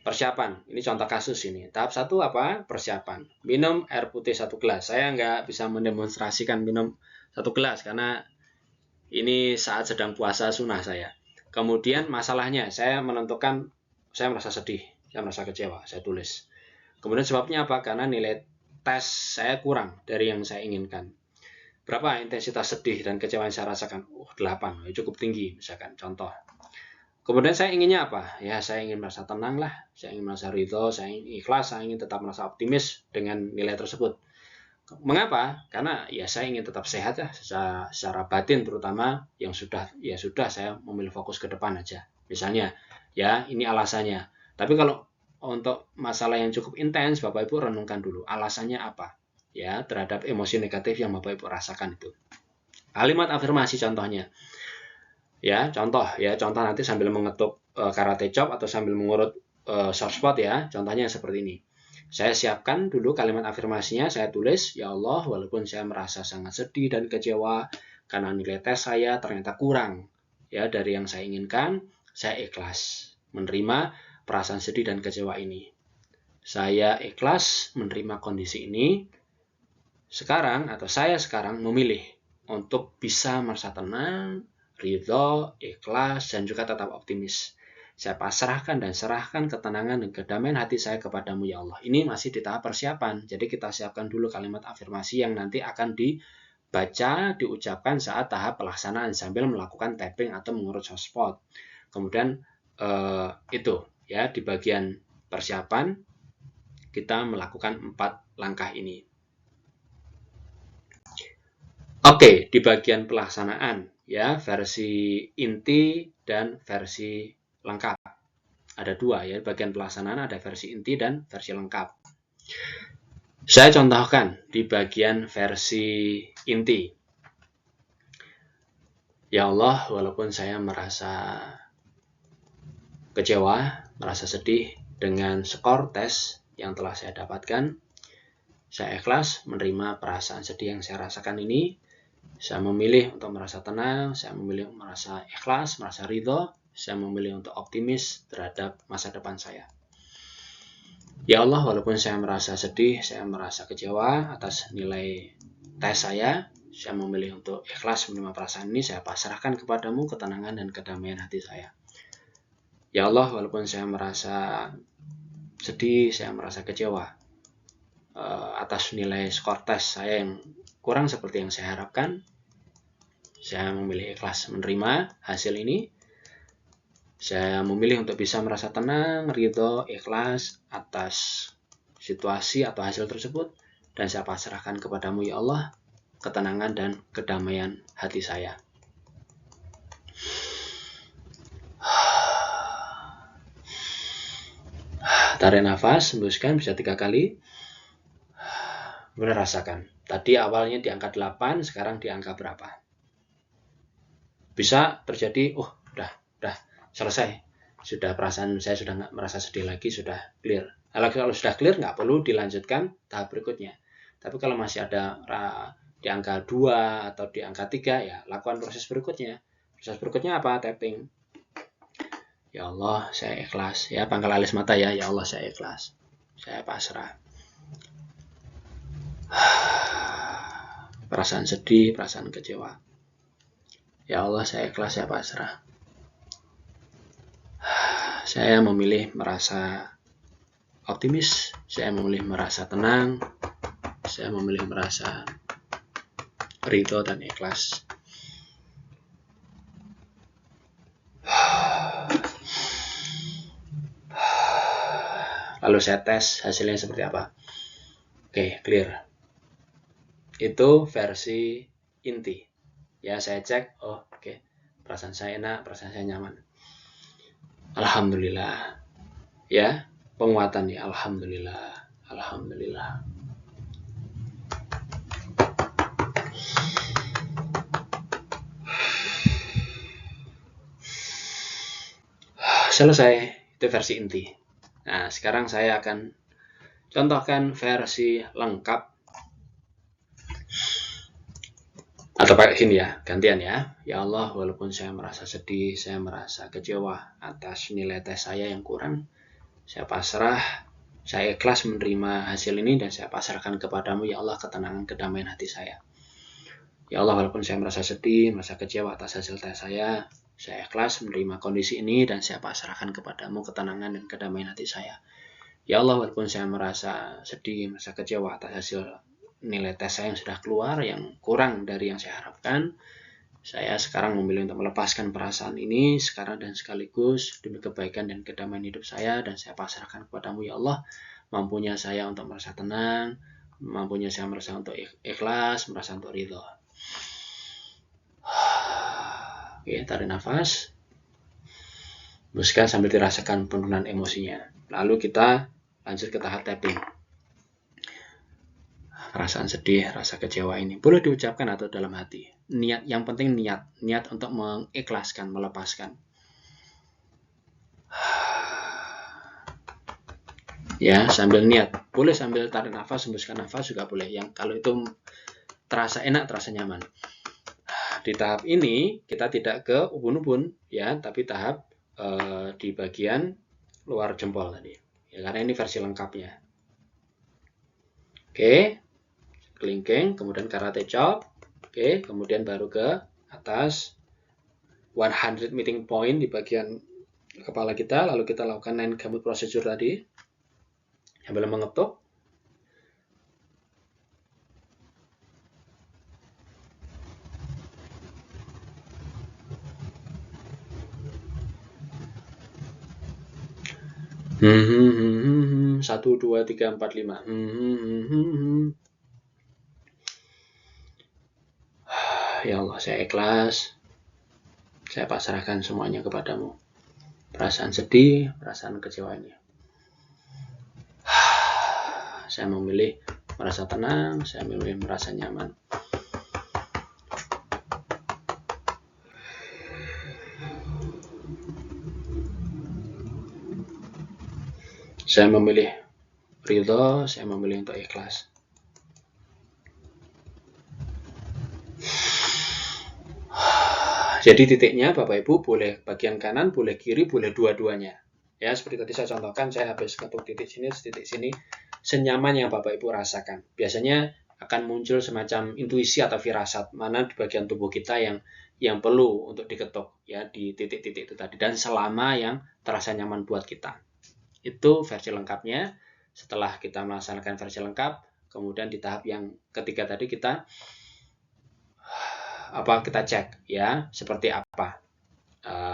persiapan. Ini contoh kasus ini. Tahap 1 apa? Persiapan. Minum air putih 1 gelas. Saya nggak bisa mendemonstrasikan minum 1 gelas karena ini saat sedang puasa sunnah saya. Kemudian masalahnya, saya menentukan, saya merasa sedih, saya merasa kecewa, saya tulis. Kemudian sebabnya apa? Karena nilai tes saya kurang dari yang saya inginkan. Berapa intensitas sedih dan kecewa yang saya rasakan? 8, cukup tinggi misalkan, contoh. Kemudian saya inginnya apa? Ya, saya ingin merasa tenang lah, saya ingin merasa ridho, saya ingin ikhlas, saya ingin tetap merasa optimis dengan nilai tersebut. Mengapa? Karena ya saya ingin tetap sehat ya, secara batin terutama, yang sudah saya memilih fokus ke depan aja. Misalnya, ya ini alasannya. Tapi kalau untuk masalah yang cukup intens, Bapak Ibu renungkan dulu alasannya apa ya terhadap emosi negatif yang Bapak Ibu rasakan itu. Kalimat afirmasi contohnya. Ya, contoh nanti sambil mengetuk karate chop atau sambil mengurut soft spot ya. Contohnya seperti ini. Saya siapkan dulu kalimat afirmasinya, saya tulis, ya Allah, walaupun saya merasa sangat sedih dan kecewa karena nilai tes saya ternyata kurang ya dari yang saya inginkan, saya ikhlas menerima perasaan sedih dan kecewa ini. Saya ikhlas menerima kondisi ini. Saya sekarang memilih untuk bisa merasa tenang, ridho, ikhlas, dan juga tetap optimis. Saya pasrahkan dan serahkan ketenangan dan kedamaian hati saya kepadamu ya Allah. Ini masih di tahap persiapan. Jadi kita siapkan dulu kalimat afirmasi yang nanti akan dibaca, diucapkan saat tahap pelaksanaan sambil melakukan tapping atau mengurut soft spot. Kemudian itu ya di bagian persiapan kita melakukan 4 langkah ini. Oke, di bagian pelaksanaan ya versi inti dan versi lengkap. Ada 2 ya, bagian pelaksanaan ada versi inti dan versi lengkap. Saya contohkan di bagian versi inti. Ya Allah, walaupun saya merasa kecewa, merasa sedih dengan skor tes yang telah saya dapatkan, saya ikhlas menerima perasaan sedih yang saya rasakan ini. Saya memilih untuk merasa tenang, saya memilih merasa ikhlas, merasa ridho, saya memilih untuk optimis terhadap masa depan saya. Ya Allah, walaupun saya merasa sedih, saya merasa kecewa atas nilai tes saya memilih untuk ikhlas menerima perasaan ini, saya pasrahkan kepadamu ketenangan dan kedamaian hati saya. Ya Allah, walaupun saya merasa sedih, saya merasa kecewa atas nilai skor tes saya yang kurang seperti yang saya harapkan, saya memilih ikhlas menerima hasil ini. Saya memilih untuk bisa merasa tenang, ridho, ikhlas atas situasi atau hasil tersebut, dan saya pasrahkan kepadamu ya Allah ketenangan dan kedamaian hati saya. Tarik nafas, hembuskan bisa 3 kali. Kemudian rasakan. Tadi awalnya di angka 8, sekarang di angka berapa? Bisa terjadi, udah selesai. Sudah perasaan saya sudah nggak merasa sedih lagi, sudah clear. Kalau sudah clear, nggak perlu dilanjutkan tahap berikutnya. Tapi kalau masih ada di angka 2 atau di angka 3, ya lakukan proses berikutnya. Proses berikutnya apa? Tapping. Ya Allah, saya ikhlas. Ya, pangkal alis mata ya. Ya Allah, saya ikhlas. Saya pasrah. Perasaan sedih, perasaan kecewa. Ya Allah, saya ikhlas, saya pasrah. Saya memilih merasa optimis. Saya memilih merasa tenang. Saya memilih merasa ridho dan ikhlas. Lalu saya tes hasilnya seperti apa. Oke, clear. Itu versi inti. Ya, saya cek. Oh, oke. Perasaan saya enak, perasaan saya nyaman. Alhamdulillah. Ya, penguatan ya. Alhamdulillah. Alhamdulillah. Selesai. Itu versi inti. Nah, sekarang saya akan contohkan versi lengkap. Atau pakai sini ya, gantian ya. Ya Allah, walaupun saya merasa sedih, saya merasa kecewa atas nilai tes saya yang kurang, saya pasrah, saya ikhlas menerima hasil ini dan saya pasrahkan kepadamu, ya Allah, ketenangan, kedamaian hati saya. Ya Allah, walaupun saya merasa sedih, merasa kecewa atas hasil tes saya ikhlas menerima kondisi ini dan saya pasrahkan kepadamu ketenangan dan kedamaian hati saya. Ya Allah, walaupun saya merasa sedih, merasa kecewa atas hasil nilai tes saya yang sudah keluar, yang kurang dari yang saya harapkan, saya sekarang memilih untuk melepaskan perasaan ini sekarang dan sekaligus demi kebaikan dan kedamaian hidup saya, dan saya pasrahkan kepadamu, ya Allah, mampunya saya untuk merasa tenang, mampunya saya merasa untuk ikhlas, merasa untuk ridho. Oke, tarik nafas, hembuskan sambil dirasakan penurunan emosinya. Lalu kita lanjut ke tahap tapping. Perasaan sedih, rasa kecewa ini boleh diucapkan atau dalam hati. Niat, yang penting niat untuk mengikhlaskan, melepaskan. Ya, sambil niat. Boleh sambil tarik nafas, hembuskan nafas juga boleh. Yang kalau itu terasa enak, terasa nyaman. Di tahap ini kita tidak ke ubun-ubun ya, tapi tahap di bagian luar jempol tadi. Ya, karena ini versi lengkapnya. Oke. Kelingking, kemudian karate chop. Oke, kemudian baru ke atas 100 meeting point di bagian kepala kita, lalu kita lakukan 9 gamut procedure tadi. Sambil mengetuk. Satu, dua, tiga, empat, lima. Ya Allah, saya ikhlas. Saya pasrahkan semuanya kepadamu. Perasaan sedih, perasaan kecewa ini. Saya memilih merasa tenang, saya memilih merasa nyaman. Saya memilih ridho, saya memilih untuk ikhlas. Jadi titiknya Bapak Ibu boleh bagian kanan, boleh kiri, boleh dua-duanya. Ya, seperti tadi saya contohkan, saya habis ketuk titik sini, senyaman yang Bapak Ibu rasakan. Biasanya akan muncul semacam intuisi atau firasat mana di bagian tubuh kita yang perlu untuk diketuk ya di titik-titik itu tadi, dan selama yang terasa nyaman buat kita. Itu versi lengkapnya. Setelah kita melaksanakan versi lengkap, kemudian di tahap yang ketiga tadi kita cek ya seperti apa,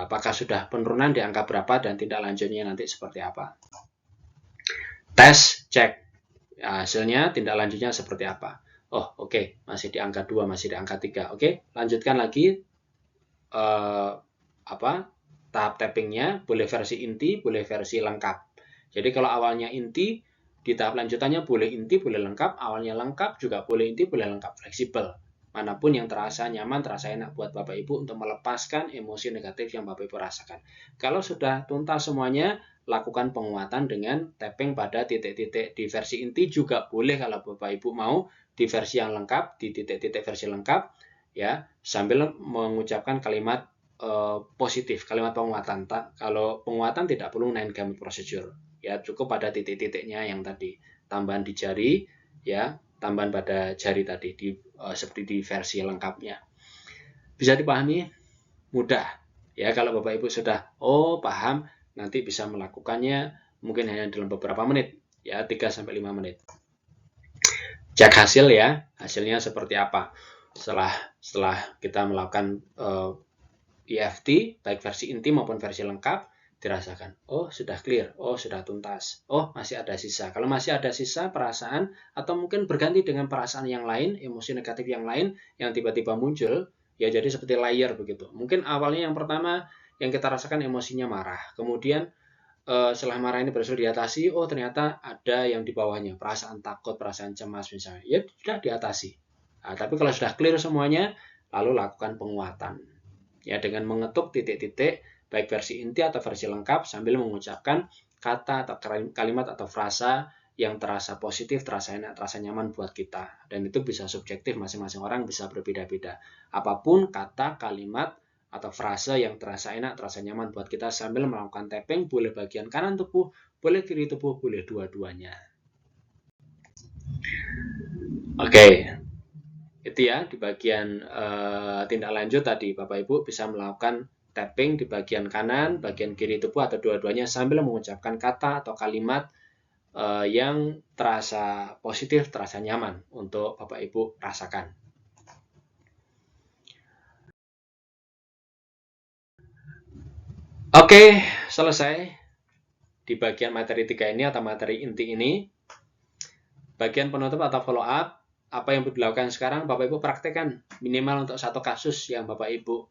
apakah sudah penurunan di angka berapa dan tindak lanjutnya nanti seperti apa. Tes cek hasilnya, tindak lanjutnya seperti apa. Oh oke, masih di angka 2, masih di angka 3. Oke, lanjutkan lagi tahap tappingnya, boleh versi inti, boleh versi lengkap. Jadi kalau awalnya inti, di tahap lanjutannya boleh inti, boleh lengkap, awalnya lengkap juga boleh inti, boleh lengkap, fleksibel. Manapun yang terasa nyaman, terasa enak buat Bapak Ibu untuk melepaskan emosi negatif yang Bapak Ibu rasakan. Kalau sudah tuntas semuanya, lakukan penguatan dengan tapping pada titik-titik di versi inti juga boleh kalau Bapak Ibu mau di versi yang lengkap, di titik-titik versi lengkap ya, sambil mengucapkan kalimat positif, kalimat penguatan. Kalau penguatan tidak perlu 9 gamut procedure, ya cukup pada titik-titiknya yang tadi, tambahan di jari, ya tambahan pada jari tadi seperti di versi lengkapnya. Bisa dipahami? Mudah, ya kalau Bapak Ibu sudah paham, nanti bisa melakukannya mungkin hanya dalam beberapa menit, ya 3-5 menit. Cek hasil ya, hasilnya seperti apa setelah kita melakukan EFT baik versi inti maupun versi lengkap, dirasakan sudah clear, sudah tuntas, masih ada sisa. Kalau masih ada sisa perasaan atau mungkin berganti dengan perasaan yang lain, emosi negatif yang lain yang tiba-tiba muncul, ya jadi seperti layer begitu. Mungkin awalnya yang pertama yang kita rasakan emosinya marah, kemudian setelah marah ini berhasil diatasi, ternyata ada yang di bawahnya, perasaan takut, perasaan cemas misalnya, ya sudah diatasi. Nah, tapi kalau sudah clear semuanya, lalu lakukan penguatan, ya dengan mengetuk titik-titik baik versi inti atau versi lengkap sambil mengucapkan kata atau kalimat atau frasa yang terasa positif, terasa enak, terasa nyaman buat kita. Dan itu bisa subjektif, masing-masing orang bisa berbeda-beda. Apapun kata, kalimat, atau frasa yang terasa enak, terasa nyaman buat kita sambil melakukan tapping, boleh bagian kanan tubuh, boleh kiri tubuh, boleh dua-duanya. Oke, itu ya di bagian tindak lanjut tadi, Bapak Ibu bisa melakukan tapping di bagian kanan, bagian kiri tubuh atau dua-duanya sambil mengucapkan kata atau kalimat yang terasa positif, terasa nyaman untuk Bapak Ibu rasakan. Oke, selesai di bagian materi 3 ini atau materi inti ini. Bagian penutup atau follow up, apa yang dilakukan sekarang Bapak Ibu praktekkan minimal untuk satu kasus yang Bapak Ibu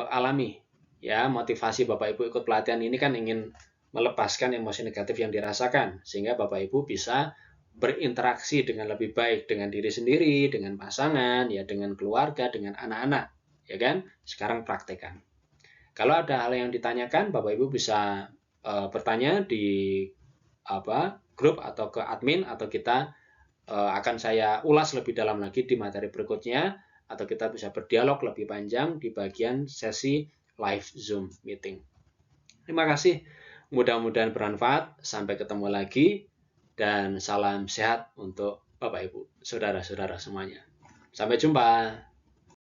alami. Ya, motivasi Bapak Ibu ikut pelatihan ini kan ingin melepaskan emosi negatif yang dirasakan, sehingga Bapak Ibu bisa berinteraksi dengan lebih baik dengan diri sendiri, dengan pasangan, ya dengan keluarga, dengan anak-anak, ya kan? Sekarang praktekkan. Kalau ada hal yang ditanyakan, Bapak Ibu bisa bertanya di grup atau ke admin, atau kita akan saya ulas lebih dalam lagi di materi berikutnya, atau kita bisa berdialog lebih panjang di bagian sesi live Zoom meeting. Terima kasih, mudah-mudahan bermanfaat. Sampai ketemu lagi, dan salam sehat untuk Bapak Ibu, saudara-saudara semuanya. Sampai jumpa.